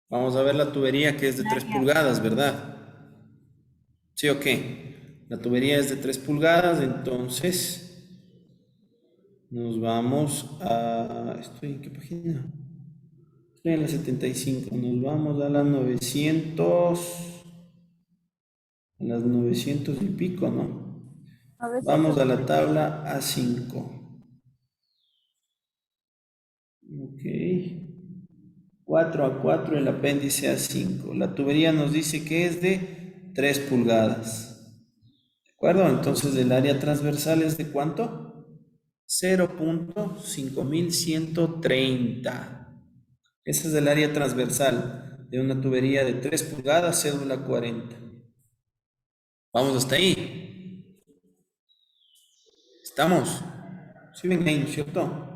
Vamos a ver la tubería que es de 3 pulgadas, ¿verdad? ¿Sí o qué? La tubería es de 3 pulgadas, entonces nos vamos a... ¿Estoy en qué página? Estoy en la 75. Nos vamos a las 900... A las 900 y pico, ¿no? Vamos a la tabla A5. Ok. 4A4, el apéndice A5. La tubería nos dice que es de 3 pulgadas. ¿De acuerdo? Entonces el área transversal es de ¿cuánto? 0.5130. Ese es el área transversal de una tubería de 3 pulgadas, cédula 40. Vamos hasta ahí. ¿Estamos? ¿Sí ven ahí, no es cierto?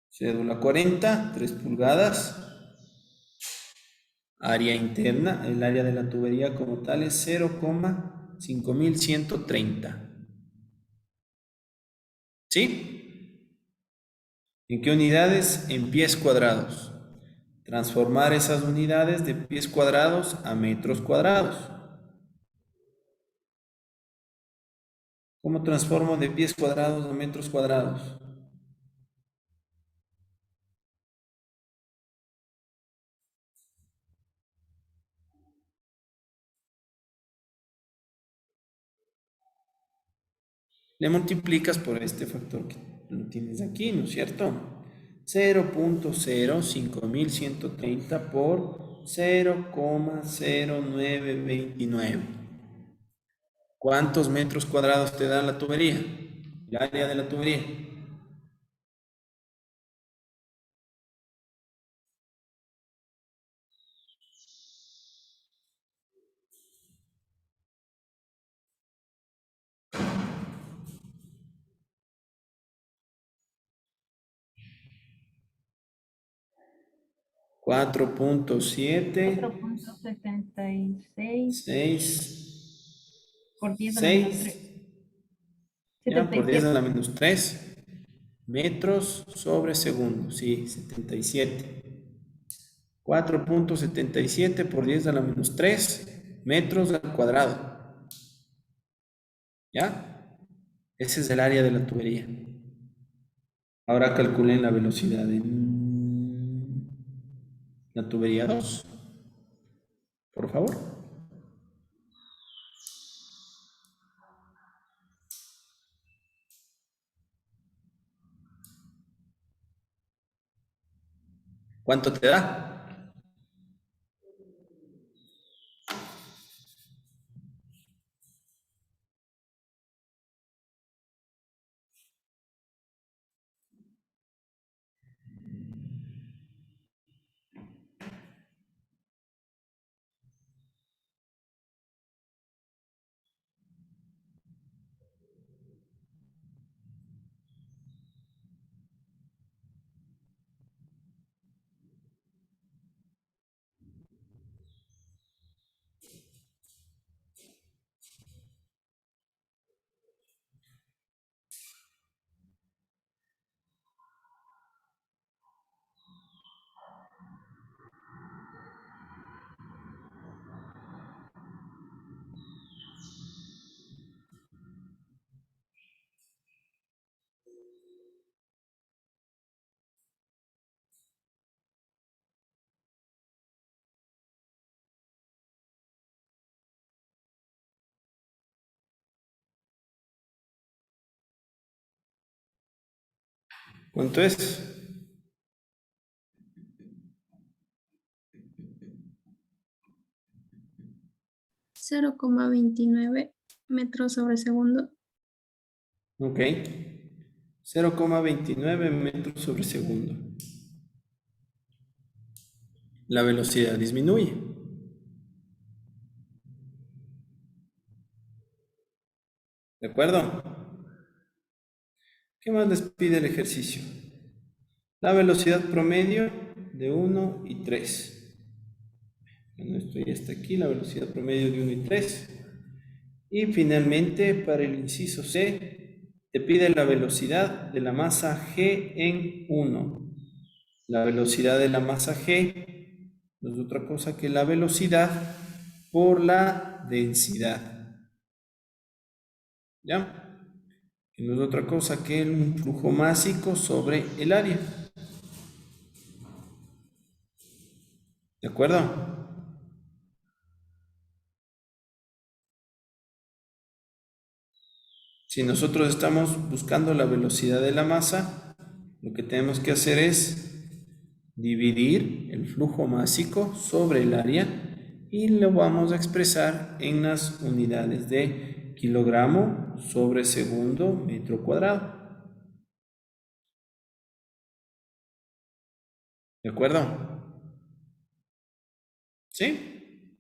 Cédula 40, 3 pulgadas. Área interna, el área de la tubería como tal es 0,5130. ¿Sí? ¿En qué unidades? En pies cuadrados. Transformar esas unidades de pies cuadrados a metros cuadrados. ¿Cómo transformo de pies cuadrados a metros cuadrados? Le multiplicas por este factor que lo tienes aquí, ¿no es cierto? 0.05130 por 0,0929. ¿Cuántos metros cuadrados te da la tubería? El área de la tubería. 4.7 4.76 6 por 10 a la menos 3. 6 ya por 10 a la menos 3 metros sobre segundo, sí, 77. 4.77 por 10 a la menos 3 metros al cuadrado. ¿Ya? Ese es el área de la tubería. Ahora calculen la velocidad en la tubería 2. Por favor. ¿Cuánto te da? ¿Cuánto es? 0,29 metros sobre segundo. Ok. 0,29 metros sobre segundo. La velocidad disminuye. ¿De acuerdo? ¿Qué más les pide el ejercicio? La velocidad promedio de 1 y 3. Bueno, esto ya está aquí, la velocidad promedio de 1 y 3. Y finalmente, para el inciso C, te pide la velocidad de la masa G en 1. La velocidad de la masa G no es otra cosa que la velocidad por la densidad. ¿Ya? Que no es otra cosa que un flujo másico sobre el área. ¿De acuerdo? Si nosotros estamos buscando la velocidad de la masa, lo que tenemos que hacer es dividir el flujo másico sobre el área y lo vamos a expresar en las unidades de kilogramo sobre segundo metro cuadrado. ¿De acuerdo? ¿Sí?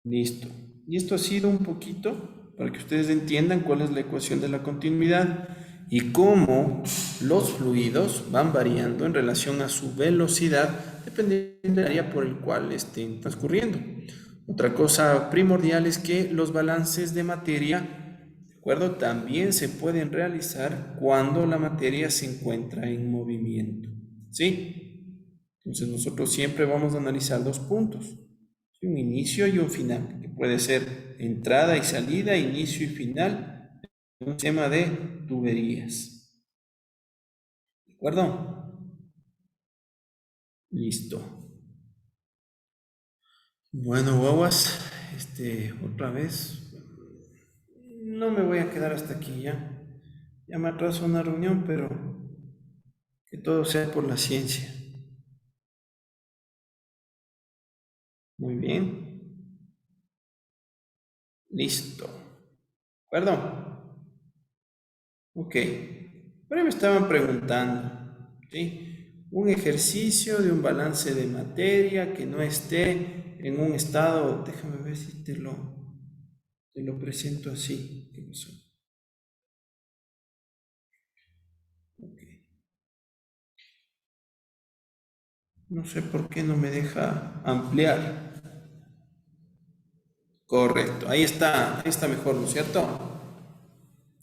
Listo. Y esto ha sido un poquito para que ustedes entiendan cuál es la ecuación de la continuidad y cómo los fluidos van variando en relación a su velocidad dependiendo del área por el cual estén transcurriendo. Otra cosa primordial es que los balances de materia, ¿de acuerdo? También se pueden realizar cuando la materia se encuentra en movimiento. ¿Sí? Entonces nosotros siempre vamos a analizar dos puntos. Un inicio y un final, que puede ser entrada y salida, inicio y final, un sistema de tuberías. ¿De acuerdo? Listo. Bueno, guaguas, otra vez, no me voy a quedar hasta aquí ya. Ya me atraso una reunión, pero que todo sea por la ciencia. Muy bien. Listo. ¿De acuerdo? Ok. Ahora me estaban preguntando, ¿sí? Un ejercicio de un balance de materia que no esté en un estado, déjame ver si te lo presento así. ¿Qué pasó? Ok. No sé por qué no me deja ampliar. Correcto, ahí está mejor, ¿no es cierto?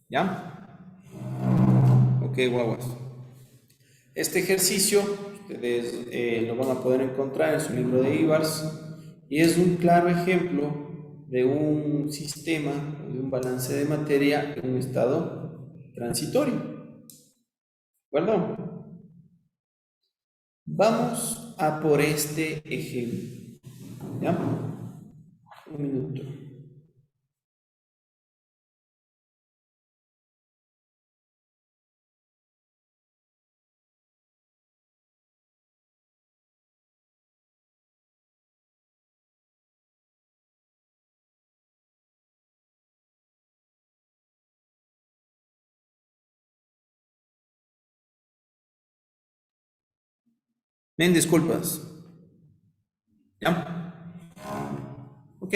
¿Ya? Ok, guaguas. Este ejercicio ustedes lo van a poder encontrar en su libro de IBARS y es un claro ejemplo de un sistema, de un balance de materia en un estado transitorio. ¿De acuerdo? Vamos a por este ejemplo. ¿Ya? Un minuto. Men, disculpas. ¿Ya? Ok.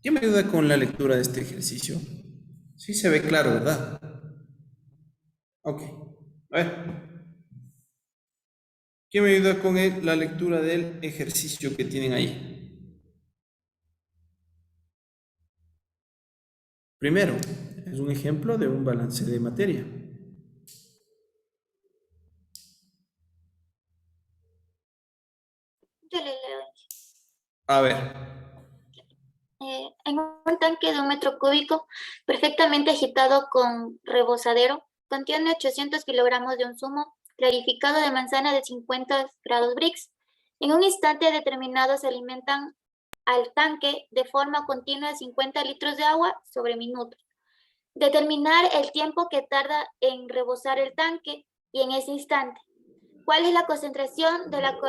¿Quién me ayuda con la lectura de este ejercicio? Sí se ve claro, ¿verdad? Ok. A ver. ¿Quién me ayuda con la lectura del ejercicio que tienen ahí? Primero, es un ejemplo de un balance de materia. Yo le leo. A ver. En un tanque de 1 metro cúbico perfectamente agitado con rebosadero, contiene 800 kilogramos de un zumo clarificado de manzana de 50 grados Brix. En un instante determinado se alimentan al tanque de forma continua de 50 litros de agua sobre minuto. Determinar el tiempo que tarda en rebosar el tanque y en ese instante. ¿Cuál es la concentración de la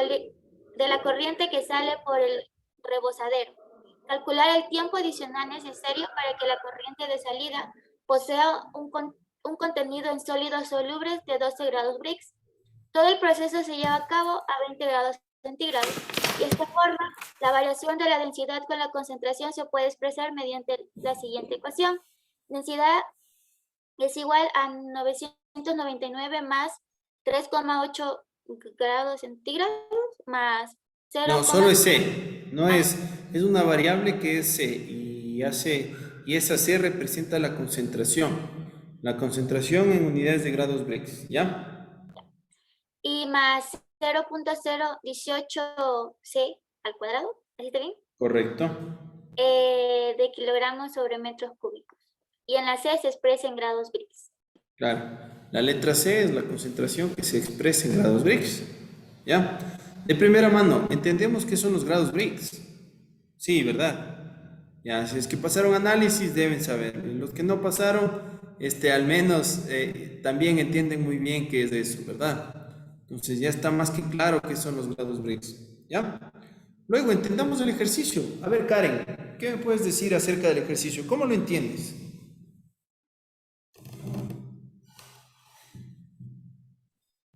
corriente que sale por el rebosadero? Calcular el tiempo adicional necesario para que la corriente de salida posea un contenido en sólidos solubles de 12 grados Brix. Todo el proceso se lleva a cabo a 20 grados centígrados. De esta forma, la variación de la densidad con la concentración se puede expresar mediante la siguiente ecuación. Densidad es igual a 999 más 3,8 grados centígrados más 0, No, solo es C. No es una variable que es C y esa C representa la concentración. La concentración en unidades de grados Brix, ¿ya? y más 0,018 C al cuadrado, ¿así está bien? Correcto. De kilogramos sobre metros cúbicos. Y en la C se expresa en grados Brix. Claro. La letra C es la concentración que se expresa en grados Brix, ¿ya? De primera mano, ¿entendemos qué son los grados Brix? Sí, ¿verdad? Ya, si es que pasaron análisis, deben saber. Y los que no pasaron, al menos también entienden muy bien qué es eso, ¿verdad? Entonces ya está más que claro qué son los grados Brix, ¿ya? Luego, entendamos el ejercicio. A ver, Karen, ¿qué me puedes decir acerca del ejercicio? ¿Cómo lo entiendes?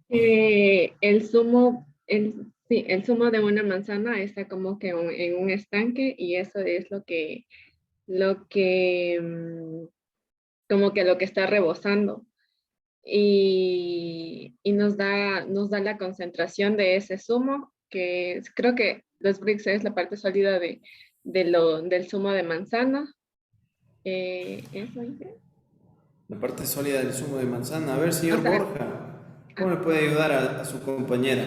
El zumo de una manzana está como que en un estanque y eso es como que lo que está rebosando y nos da la concentración de ese zumo, creo que los Brix es la parte sólida del zumo de manzana. Eso dice. La parte sólida del zumo de manzana. A ver, O señor sea, Borja, ¿cómo le puede ayudar a su compañera?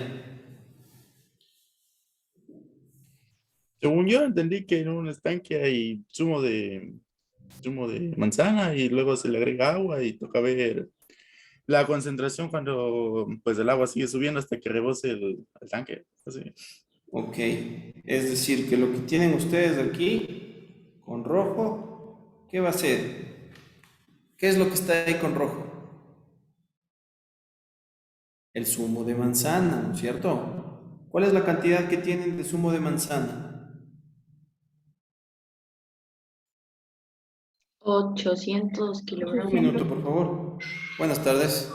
Según yo entendí que en un estanque hay zumo de manzana y luego se le agrega agua y toca ver la concentración cuando pues el agua sigue subiendo hasta que rebose el tanque. Así. Ok, es decir, que lo que tienen ustedes aquí con rojo, ¿qué va a ser? ¿Qué es lo que está ahí con rojo? El zumo de manzana, ¿no es cierto? ¿Cuál es la cantidad que tienen de zumo de manzana? 800 Un kilogramos. minuto, por favor. Buenas tardes.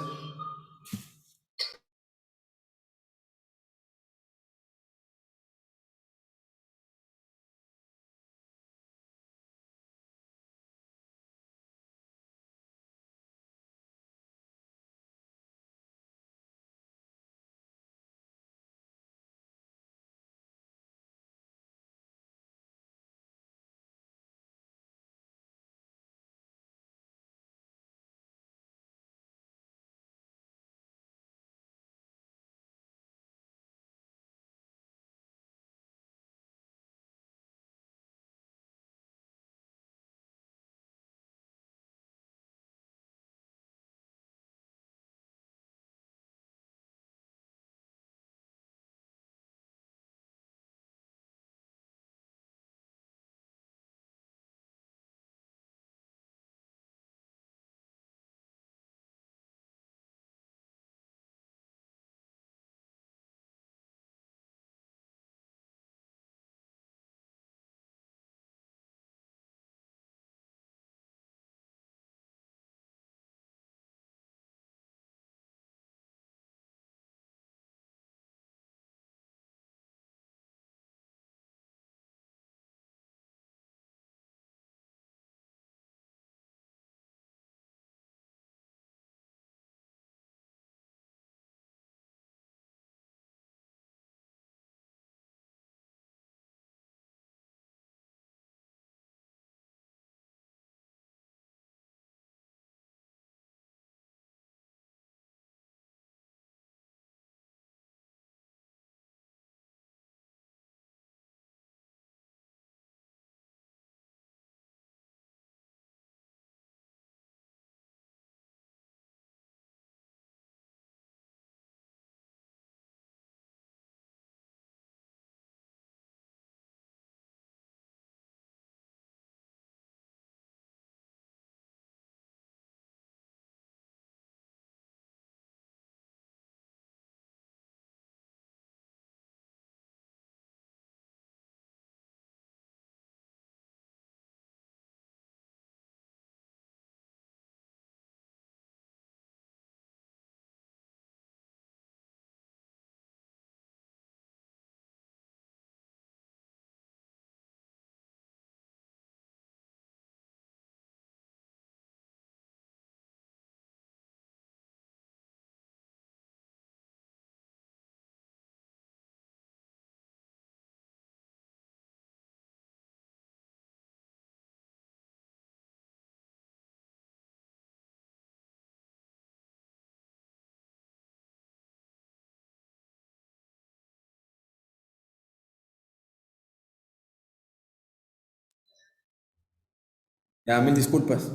Ya, mil disculpas.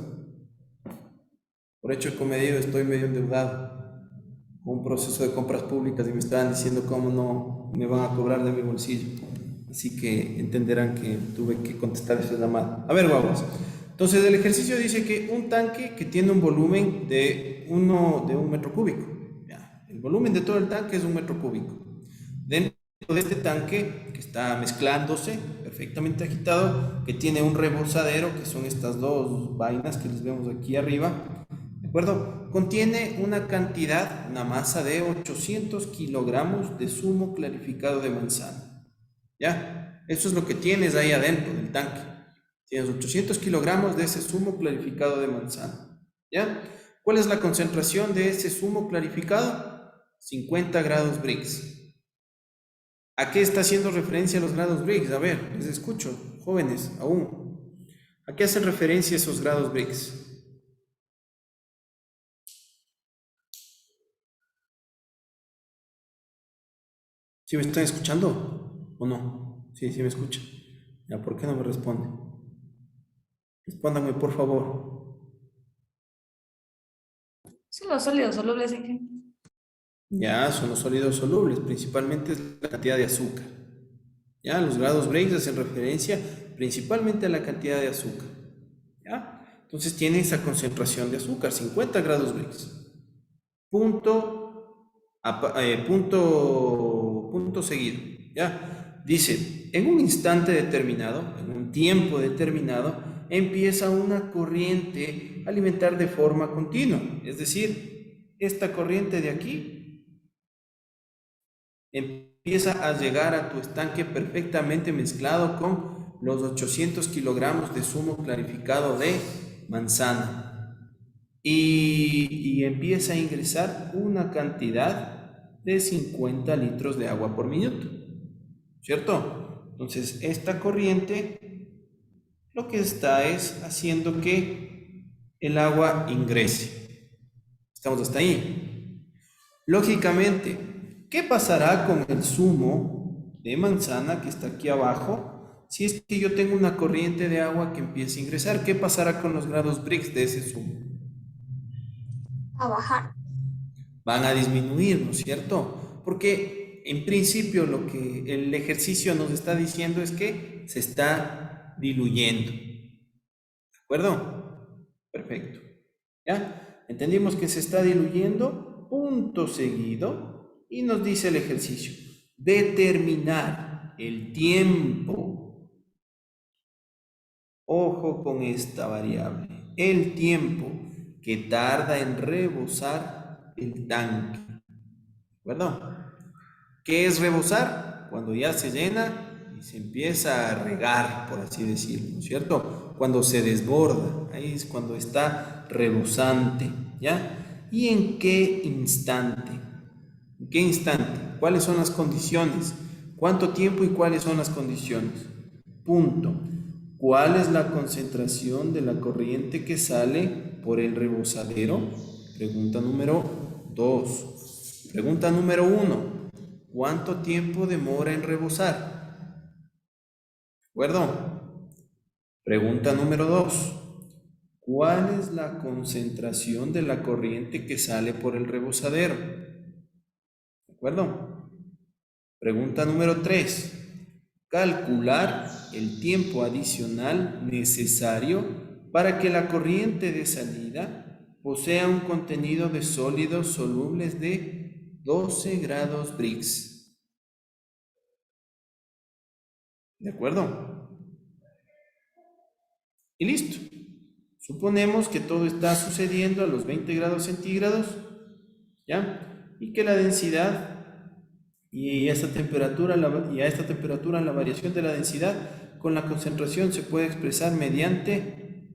Por hecho comedido, estoy medio endeudado con un proceso de compras públicas y me estaban diciendo cómo no me van a cobrar de mi bolsillo. Así que entenderán que tuve que contestar esa llamada. A ver, vamos. Entonces, el ejercicio dice que un tanque que tiene un volumen de 1 metro cúbico. Ya, el volumen de todo el tanque es 1 metro cúbico. Dentro de este tanque, que está mezclándose, perfectamente agitado, que tiene un rebosadero, que son estas dos vainas que les vemos aquí arriba, ¿de acuerdo? Contiene una cantidad, una masa de 800 kilogramos de zumo clarificado de manzana. ¿Ya? Eso es lo que tienes ahí adentro del tanque. Tienes 800 kilogramos de ese zumo clarificado de manzana. ¿Ya? ¿Cuál es la concentración de ese zumo clarificado? 50 grados Brix. ¿A qué está haciendo referencia los grados Brix? A ver, les escucho, jóvenes, aún. ¿A qué hacen referencia esos grados Brix? ¿Sí me están escuchando o no? Sí, sí me escuchan. Ya, ¿por qué no me responden? Respóndanme, por favor. Son los sólidos solubles en qué. Ya, son los sólidos solubles, principalmente es la cantidad de azúcar. Ya, los grados Brix hacen referencia principalmente a la cantidad de azúcar. Ya, entonces tiene esa concentración de azúcar, 50 grados Brix. Punto seguido. Ya, dice, en un instante determinado, en un tiempo determinado, empieza una corriente a alimentar de forma continua. Es decir, esta corriente de aquí empieza a llegar a tu estanque perfectamente mezclado con los 800 kilogramos de zumo clarificado de manzana y empieza a ingresar una cantidad de 50 litros de agua por minuto, ¿cierto? Entonces esta corriente lo que está es haciendo que el agua ingrese. Estamos hasta ahí. Lógicamente, ¿qué pasará con el zumo de manzana que está aquí abajo? Si es que yo tengo una corriente de agua que empieza a ingresar, ¿qué pasará con los grados Brix de ese zumo? A bajar. Van a disminuir, ¿no es cierto? Porque en principio lo que el ejercicio nos está diciendo es que se está diluyendo. ¿De acuerdo? Perfecto. ¿Ya? Entendimos que se está diluyendo, punto seguido. Y nos dice el ejercicio, determinar el tiempo. Ojo con esta variable, el tiempo que tarda en rebosar el tanque. ¿De acuerdo? ¿Qué es rebosar? Cuando ya se llena y se empieza a regar, por así decirlo, ¿no es cierto? Cuando se desborda, ahí es cuando está rebosante, ¿ya? ¿Y en qué instante? ¿En qué instante? ¿Cuáles son las condiciones? ¿Cuánto tiempo y cuáles son las condiciones? Punto. ¿Cuál es la concentración de la corriente que sale por el rebosadero? Pregunta número 2. Pregunta número 1. ¿Cuánto tiempo demora en rebosar? ¿De acuerdo? Pregunta número 2. ¿Cuál es la concentración de la corriente que sale por el rebosadero? ¿De acuerdo? Pregunta número 3. Calcular el tiempo adicional necesario para que la corriente de salida posea un contenido de sólidos solubles de 12 grados Brix. ¿De acuerdo? Y listo. Suponemos que todo está sucediendo a los 20 grados centígrados, ¿ya? Y que la densidad y a esta temperatura la variación de la densidad con la concentración se puede expresar mediante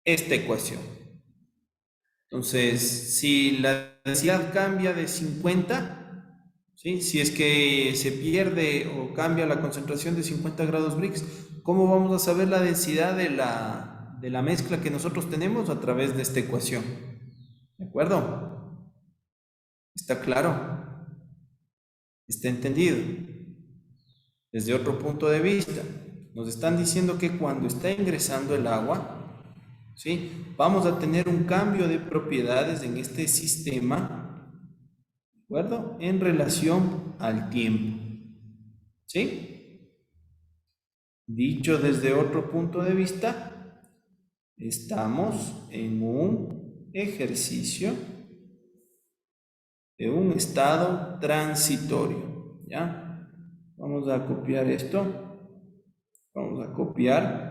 esta ecuación. Entonces, si la densidad cambia de 50, ¿sí? Si es que se pierde o cambia la concentración de 50 grados Brix, ¿cómo vamos a saber la densidad de la mezcla que nosotros tenemos? A través de esta ecuación. ¿De acuerdo? ¿Está claro? ¿Está entendido? Desde otro punto de vista, nos están diciendo que cuando está ingresando el agua, ¿sí? Vamos a tener un cambio de propiedades en este sistema, ¿de acuerdo? En relación al tiempo, ¿sí? Dicho desde otro punto de vista, estamos en un ejercicio de un estado transitorio, ¿ya? Vamos a copiar esto, vamos a copiar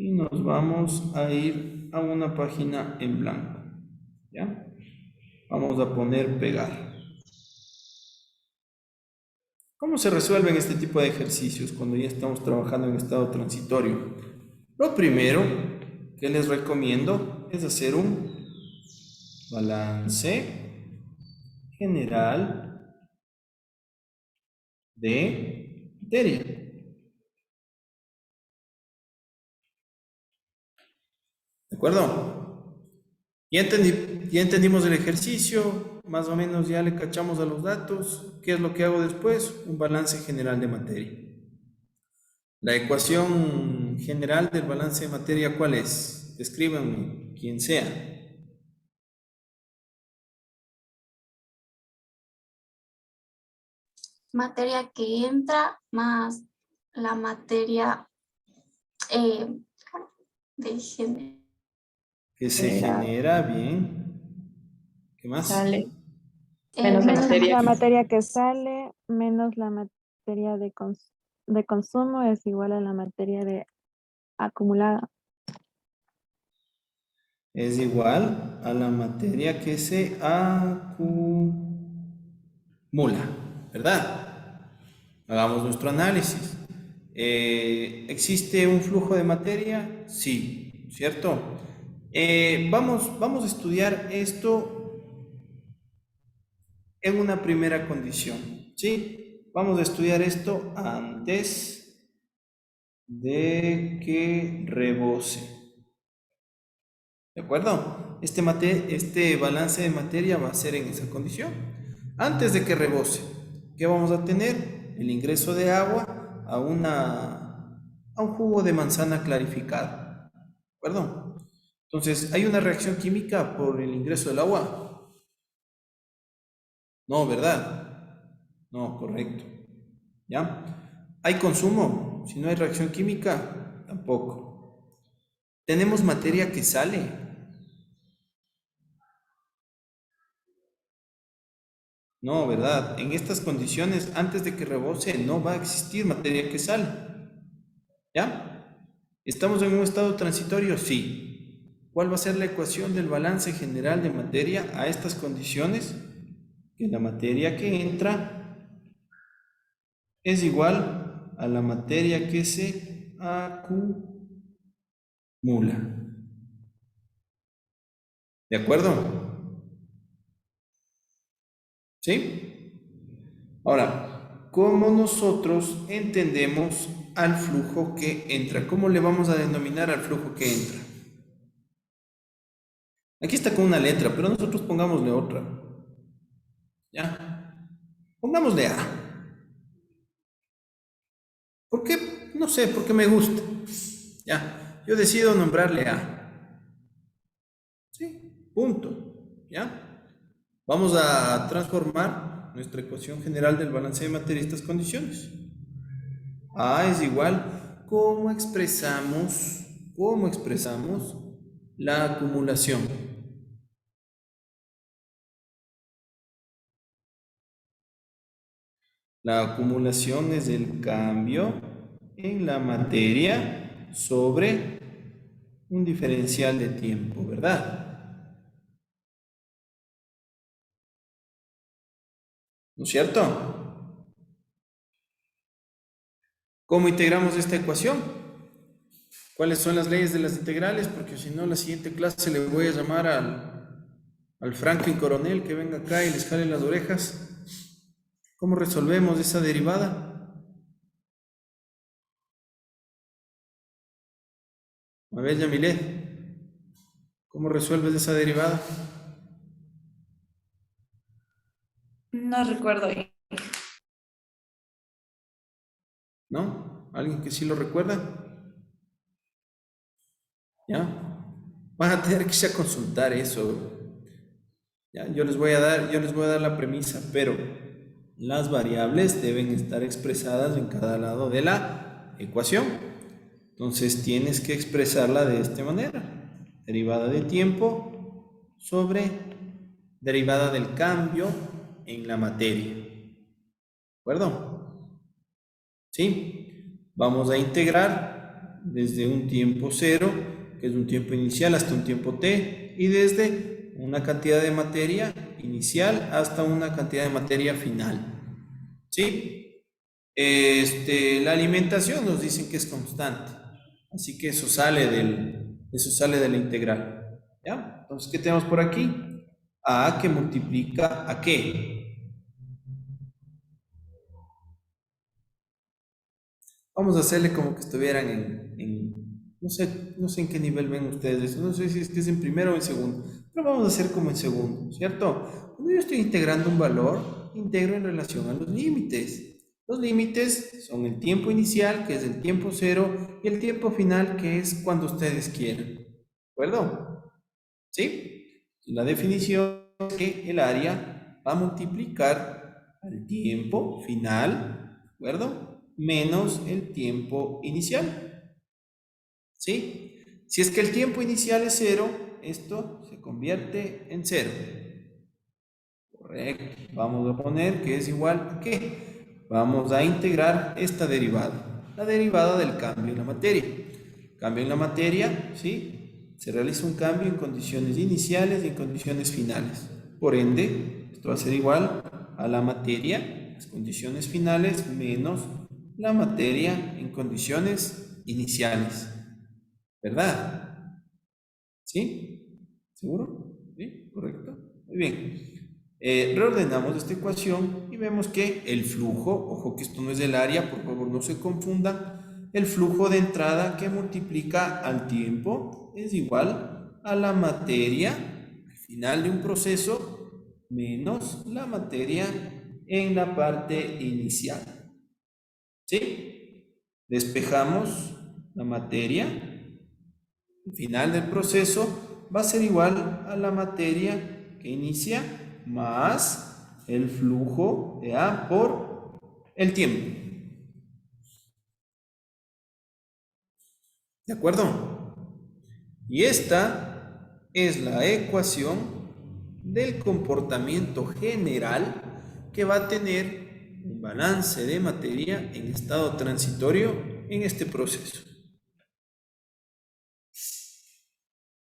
y nos vamos a ir a una página en blanco, ¿ya? Vamos a poner pegar. ¿Cómo se resuelven este tipo de ejercicios cuando ya estamos trabajando en estado transitorio? Lo primero que les recomiendo es hacer un balance general de materia. ¿De acuerdo? Ya entendimos el ejercicio, más o menos ya le cachamos a los datos. ¿Qué es lo que hago después? Un balance general de materia. La ecuación general del balance de materia, ¿cuál es? Escríbanme, quien sea. Materia que entra más la materia de género. Que se genera, bien. ¿Qué más? Sale. Menos La materia que sale menos la materia de consumo es igual a la materia de acumulada. Es igual a la materia que se acumula, ¿verdad? Hagamos nuestro análisis. ¿Existe un flujo de materia? Sí, ¿cierto? Vamos a estudiar esto en una primera condición, ¿sí? Vamos a estudiar esto antes de que rebose. ¿De acuerdo? Este balance de materia va a ser en esa condición. Antes de que rebose, ¿qué vamos a tener? El ingreso de agua a un jugo de manzana clarificado. ¿De acuerdo? Entonces, ¿hay una reacción química por el ingreso del agua? No, ¿verdad? No, correcto. ¿Ya? ¿Hay consumo? Si no hay reacción química, tampoco. ¿Tenemos materia que sale? No, ¿verdad? En estas condiciones, antes de que rebose, no va a existir materia que sale. ¿Ya? ¿Estamos en un estado transitorio? Sí. ¿Cuál va a ser la ecuación del balance general de materia a estas condiciones? Que la materia que entra es igual a la materia que se acumula. ¿De acuerdo? ¿Sí? Ahora, ¿cómo nosotros entendemos al flujo que entra? ¿Cómo le vamos a denominar al flujo que entra? Aquí está con una letra, pero nosotros pongámosle otra. ¿Ya? Pongámosle A. ¿Por qué? No sé, porque me gusta. ¿Ya? Yo decido nombrarle A. ¿Sí? Punto. ¿Ya? Vamos a transformar nuestra ecuación general del balance de materia a estas condiciones. A es igual, ¿cómo expresamos la acumulación? La acumulación es el cambio en la materia sobre un diferencial de tiempo, ¿verdad? ¿No es cierto? ¿Cómo integramos esta ecuación? ¿Cuáles son las leyes de las integrales? Porque si no, la siguiente clase le voy a llamar al Franklin Coronel que venga acá y les jale las orejas. ¿Cómo resolvemos esa derivada? A ver, Yamilet, ¿cómo resuelves esa derivada? No recuerdo. ¿No? ¿Alguien que sí lo recuerda? ¿Ya? Van a tener que ir a consultar eso. Ya, yo les voy a dar la premisa, pero las variables deben estar expresadas en cada lado de la ecuación. Entonces tienes que expresarla de esta manera. Derivada de tiempo sobre derivada del cambio en la materia. ¿De acuerdo? ¿Sí? Vamos a integrar desde un tiempo 0, que es un tiempo inicial, hasta un tiempo t, y desde una cantidad de materia inicial hasta una cantidad de materia final. ¿Sí? La alimentación nos dicen que es constante, así que eso sale de la integral. ¿Ya? Entonces, ¿qué tenemos por aquí? A que multiplica a qué. Vamos a hacerle como que estuvieran no sé en qué nivel ven ustedes eso, no sé si es que es en primero o en segundo, pero vamos a hacer como en segundo, ¿cierto? Cuando yo estoy integrando un valor, integro en relación a los límites. Los límites son el tiempo inicial, que es el tiempo 0, y el tiempo final, que es cuando ustedes quieran. ¿De acuerdo? ¿Sí? La definición es que el área va a multiplicar al tiempo final, ¿de acuerdo? Menos el tiempo inicial. ¿Sí? Si es que el tiempo inicial es 0, esto se convierte en 0. Correcto. Vamos a poner que es igual a ¿qué? Vamos a integrar esta derivada, la derivada del cambio en la materia. Cambio en la materia, ¿sí? Se realiza un cambio en condiciones iniciales y en condiciones finales. Por ende, esto va a ser igual a la materia, las condiciones finales, menos la materia en condiciones iniciales. ¿Verdad? ¿Sí? ¿Seguro? ¿Sí? ¿Correcto? Muy bien. Reordenamos esta ecuación y vemos que el flujo, ojo que esto no es del área, por favor no se confundan, el flujo de entrada que multiplica al tiempo es igual a la materia al final de un proceso menos la materia en la parte inicial. ¿Sí? Despejamos la materia. El final del proceso va a ser igual a la materia que inicia más el flujo de A por el tiempo. ¿De acuerdo? Y esta es la ecuación del comportamiento general que va a tener un balance de materia en estado transitorio en este proceso.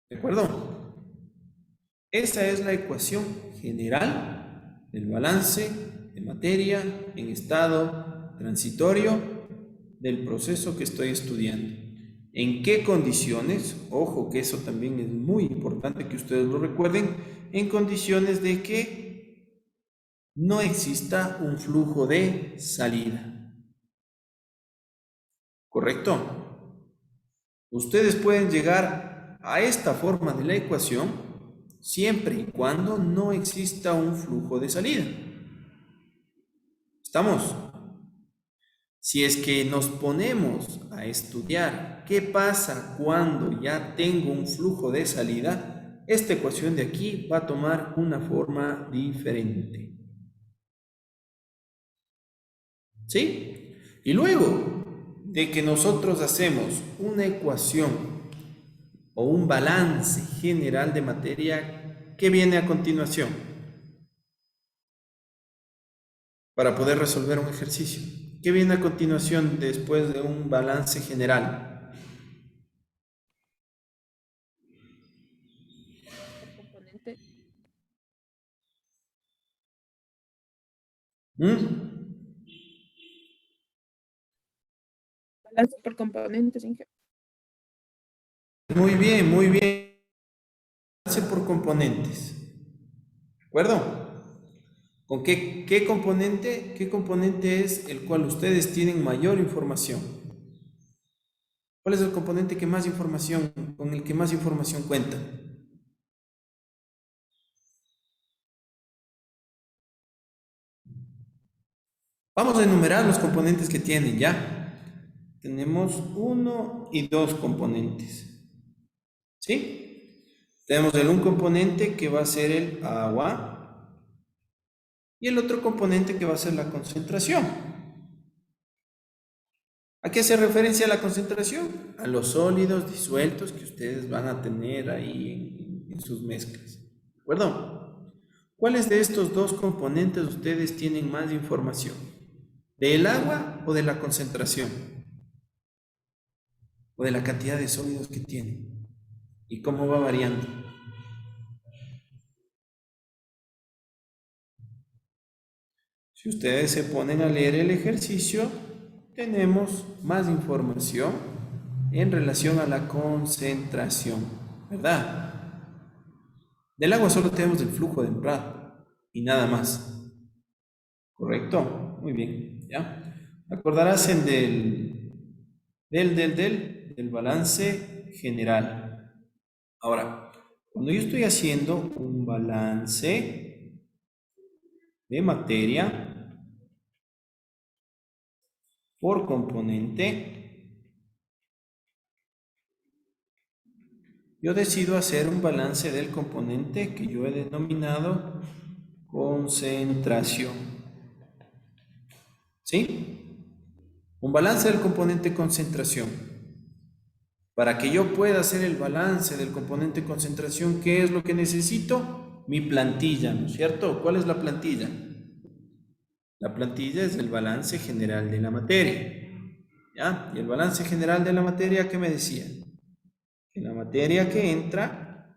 ¿De acuerdo? Esa es la ecuación general del balance de materia en estado transitorio del proceso que estoy estudiando. ¿En qué condiciones? Ojo que eso también es muy importante que ustedes lo recuerden. En condiciones de que no exista un flujo de salida. ¿Correcto? Ustedes pueden llegar a esta forma de la ecuación siempre y cuando no exista un flujo de salida. ¿Estamos? Si es que nos ponemos a estudiar qué pasa cuando ya tengo un flujo de salida, esta ecuación de aquí va a tomar una forma diferente. ¿Sí? Y luego de que nosotros hacemos una ecuación o un balance general de materia, ¿qué viene a continuación? Para poder resolver un ejercicio. ¿Qué viene a continuación después de un balance general? Componente. Balance por componentes, Inge. Muy bien, muy bien. Balance por componentes. ¿De acuerdo? ¿Con qué componente es el cual ustedes tienen mayor información? ¿Cuál es el componente que más información, con el que más información cuenta? Vamos a enumerar los componentes que tienen, ¿ya? Tenemos 1 y 2 componentes. ¿Sí? Tenemos un componente que va a ser el agua y el otro componente que va a ser la concentración. ¿A qué hace referencia la concentración? A los sólidos disueltos que ustedes van a tener ahí en sus mezclas. ¿De acuerdo? ¿Cuáles de estos dos componentes ustedes tienen más información? ¿Del agua o de la concentración? ¿O de la cantidad de sólidos que tienen? ¿Y cómo va variando? Si ustedes se ponen a leer el ejercicio, tenemos más información en relación a la concentración, ¿verdad? Del agua solo tenemos el flujo de entrada y nada más. ¿Correcto? Muy bien, ¿ya? Acordarás en del balance general. Ahora, cuando yo estoy haciendo un balance de materia por componente, yo decido hacer un balance del componente que yo he denominado concentración. ¿Sí? Un balance del componente concentración. Para que yo pueda hacer el balance del componente concentración, ¿qué es lo que necesito? Mi plantilla, ¿no es cierto? ¿Cuál es la plantilla? La plantilla es el balance general de la materia. ¿Ya? Y el balance general de la materia, ¿qué me decía? Que la materia que entra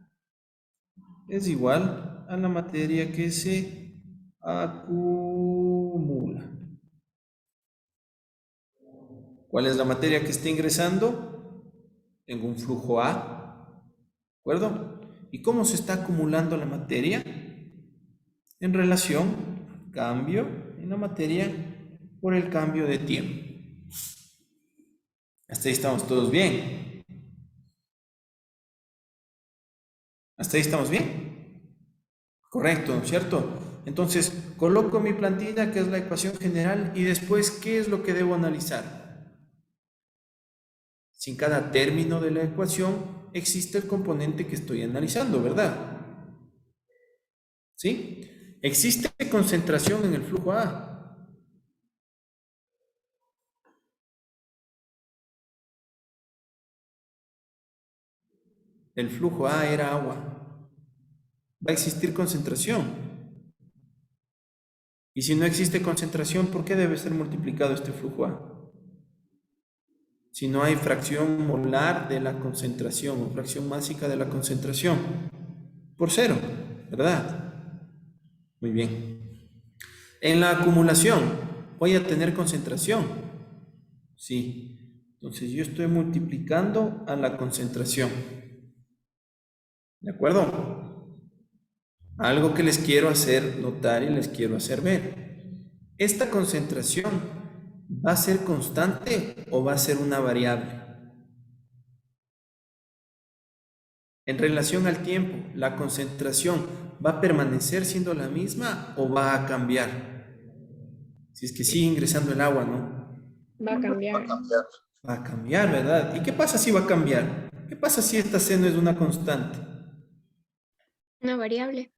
es igual a la materia que se acumula. ¿Cuál es la materia que está ingresando? Tengo un flujo A, ¿de acuerdo? ¿Y cómo se está acumulando la materia? En relación al cambio en la materia por el cambio de tiempo. Hasta ahí estamos todos bien. ¿Hasta ahí estamos bien? Correcto, ¿no es cierto? Entonces, coloco mi plantilla, que es la ecuación general, y después, ¿qué es lo que debo analizar? Si en cada término de la ecuación existe el componente que estoy analizando, ¿verdad? ¿Sí? Existe concentración en el flujo A. El flujo A era agua. Va a existir concentración. Y si no existe concentración, ¿por qué debe ser multiplicado este flujo A? Si no hay fracción molar de la concentración o fracción másica de la concentración, por cero, ¿verdad? Muy bien. En la acumulación, ¿voy a tener concentración? Sí. Entonces yo estoy multiplicando a la concentración. ¿De acuerdo? Algo que les quiero hacer notar y les quiero hacer ver. Esta concentración, ¿va a ser constante o va a ser una variable? En relación al tiempo, ¿la concentración va a permanecer siendo la misma o va a cambiar? Si es que sigue ingresando el agua, ¿no? Va a cambiar. Va a cambiar, ¿verdad? ¿Y qué pasa si va a cambiar? ¿Qué pasa si esta C no es una constante? Una variable.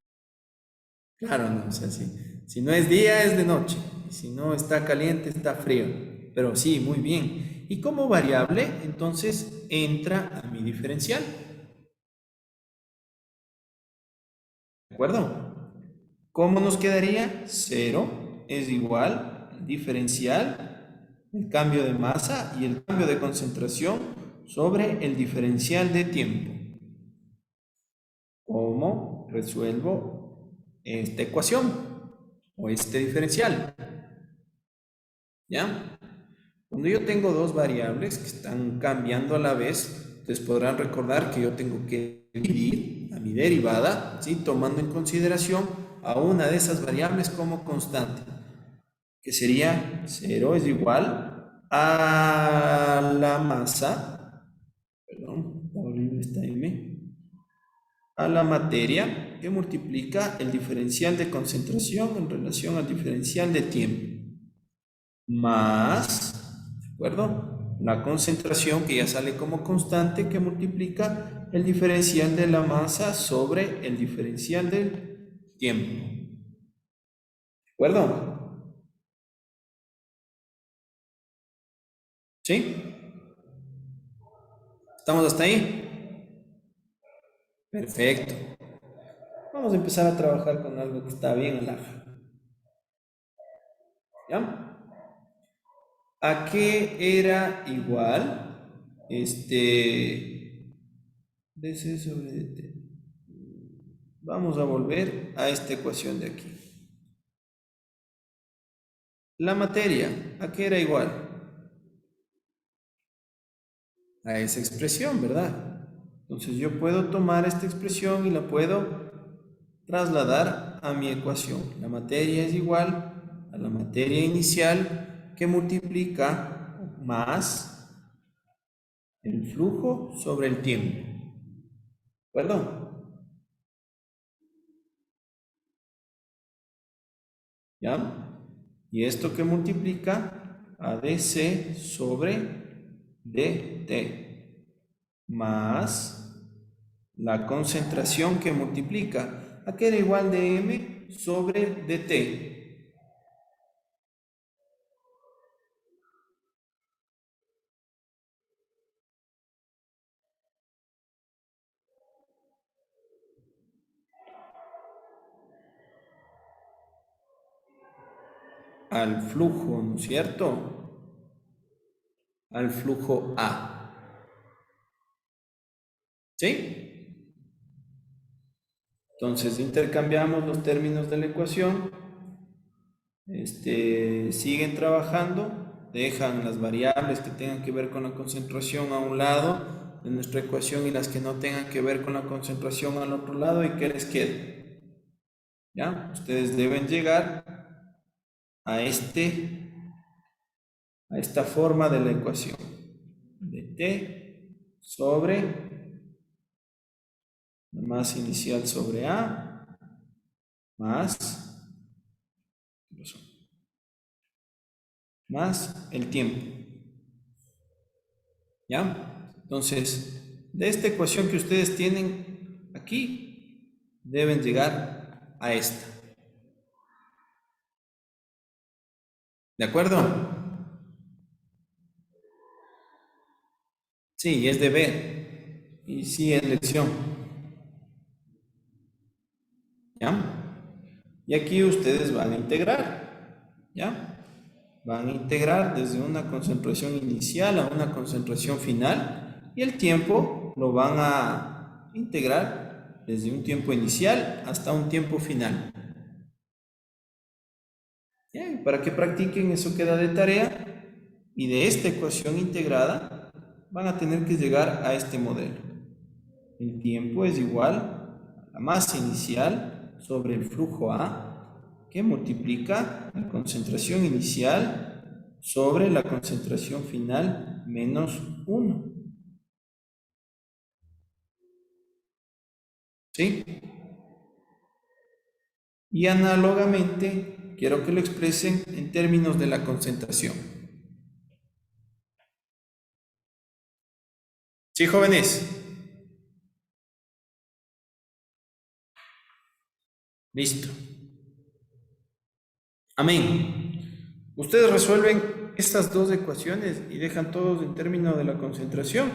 Claro, no, o sea, si no es día, es de noche. Y si no está caliente, está frío. Pero sí, muy bien. Y como variable, entonces, entra a mi diferencial. ¿De acuerdo? ¿Cómo nos quedaría? 0 es igual al diferencial, el cambio de masa y el cambio de concentración sobre el diferencial de tiempo. ¿Cómo resuelvo esta ecuación o este diferencial? ¿Ya? Cuando yo tengo dos variables que están cambiando a la vez, ustedes podrán recordar que yo tengo que dividir a mi derivada, ¿sí? Tomando en consideración a una de esas variables como constante, que sería 0 es igual a la masa, perdón, la variable está en a la materia que multiplica el diferencial de concentración en relación al diferencial de tiempo, más, ¿de acuerdo? La concentración que ya sale como constante que multiplica el diferencial de la masa sobre el diferencial del tiempo. ¿De acuerdo? ¿Sí? ¿Estamos hasta ahí? Perfecto. Vamos a empezar a trabajar con algo que está bien alhaja. ¿Ya? ¿A qué era igual? DC sobre DT. Vamos a volver a esta ecuación de aquí. La materia, ¿a qué era igual? A esa expresión, ¿verdad? Entonces yo puedo tomar esta expresión y la puedo trasladar a mi ecuación. La materia es igual a la materia inicial que multiplica más el flujo sobre el tiempo. ¿De acuerdo? ¿Ya? Y esto que multiplica a dc sobre dt más la concentración que multiplica. ¿A qué era igual de m sobre dt? Al flujo, ¿no es cierto? Al flujo A. ¿Sí? Entonces intercambiamos los términos de la ecuación. Siguen trabajando, dejan las variables que tengan que ver con la concentración a un lado de nuestra ecuación y las que no tengan que ver con la concentración al otro lado. ¿Y qué les queda? ¿Ya? Ustedes deben llegar a esta forma de la ecuación de t sobre la masa inicial sobre A más el tiempo. ¿Ya? Entonces, de esta ecuación que ustedes tienen aquí, deben llegar a esta. ¿De acuerdo? Sí, es deber. Y sí, es lección. ¿Ya? Y aquí ustedes van a integrar. ¿Ya? Van a integrar desde una concentración inicial a una concentración final. Y el tiempo lo van a integrar desde un tiempo inicial hasta un tiempo final. ¿Ya? Para que practiquen, eso queda de tarea. Y de esta ecuación integrada van a tener que llegar a este modelo. El tiempo es igual a la masa inicial sobre el flujo A, que multiplica la concentración inicial sobre la concentración final menos 1. ¿Sí? Y análogamente, quiero que lo expresen en términos de la concentración. ¿Sí, jóvenes? Listo. Amén. Ustedes resuelven estas dos ecuaciones y dejan todos en términos de la concentración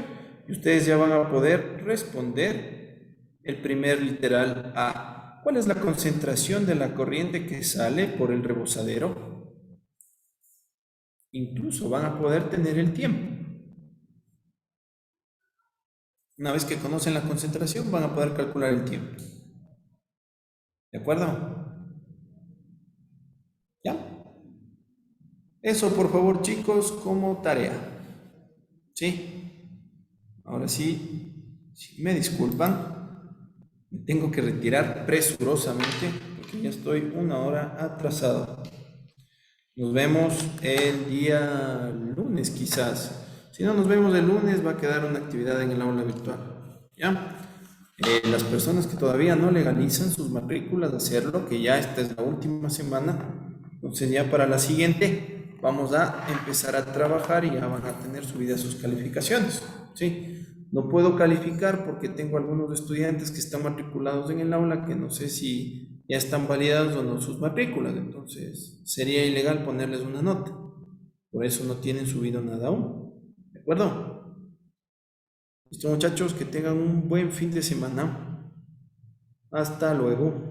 y ustedes ya van a poder responder el primer literal A. ¿Cuál es la concentración de la corriente que sale por el rebozadero? Incluso van a poder tener el tiempo. Una vez que conocen la concentración, van a poder calcular el tiempo. ¿De acuerdo? ¿Ya? Eso, por favor, chicos, como tarea. ¿Sí? Ahora sí, si me disculpan, me tengo que retirar presurosamente porque ya estoy 1 hora atrasado. Nos vemos el día lunes, quizás. Si no nos vemos el lunes, va a quedar una actividad en el aula virtual. ¿Ya? Las personas que todavía no legalizan sus matrículas, hacerlo, que ya esta es la última semana. Entonces ya para la siguiente vamos a empezar a trabajar y ya van a tener subidas sus calificaciones. ¿Sí? No puedo calificar porque tengo algunos estudiantes que están matriculados en el aula que no sé si ya están validados o no sus matrículas, entonces sería ilegal ponerles una nota. Por eso no tienen subido nada aún. ¿De acuerdo? Listo, muchachos, que tengan un buen fin de semana. Hasta luego.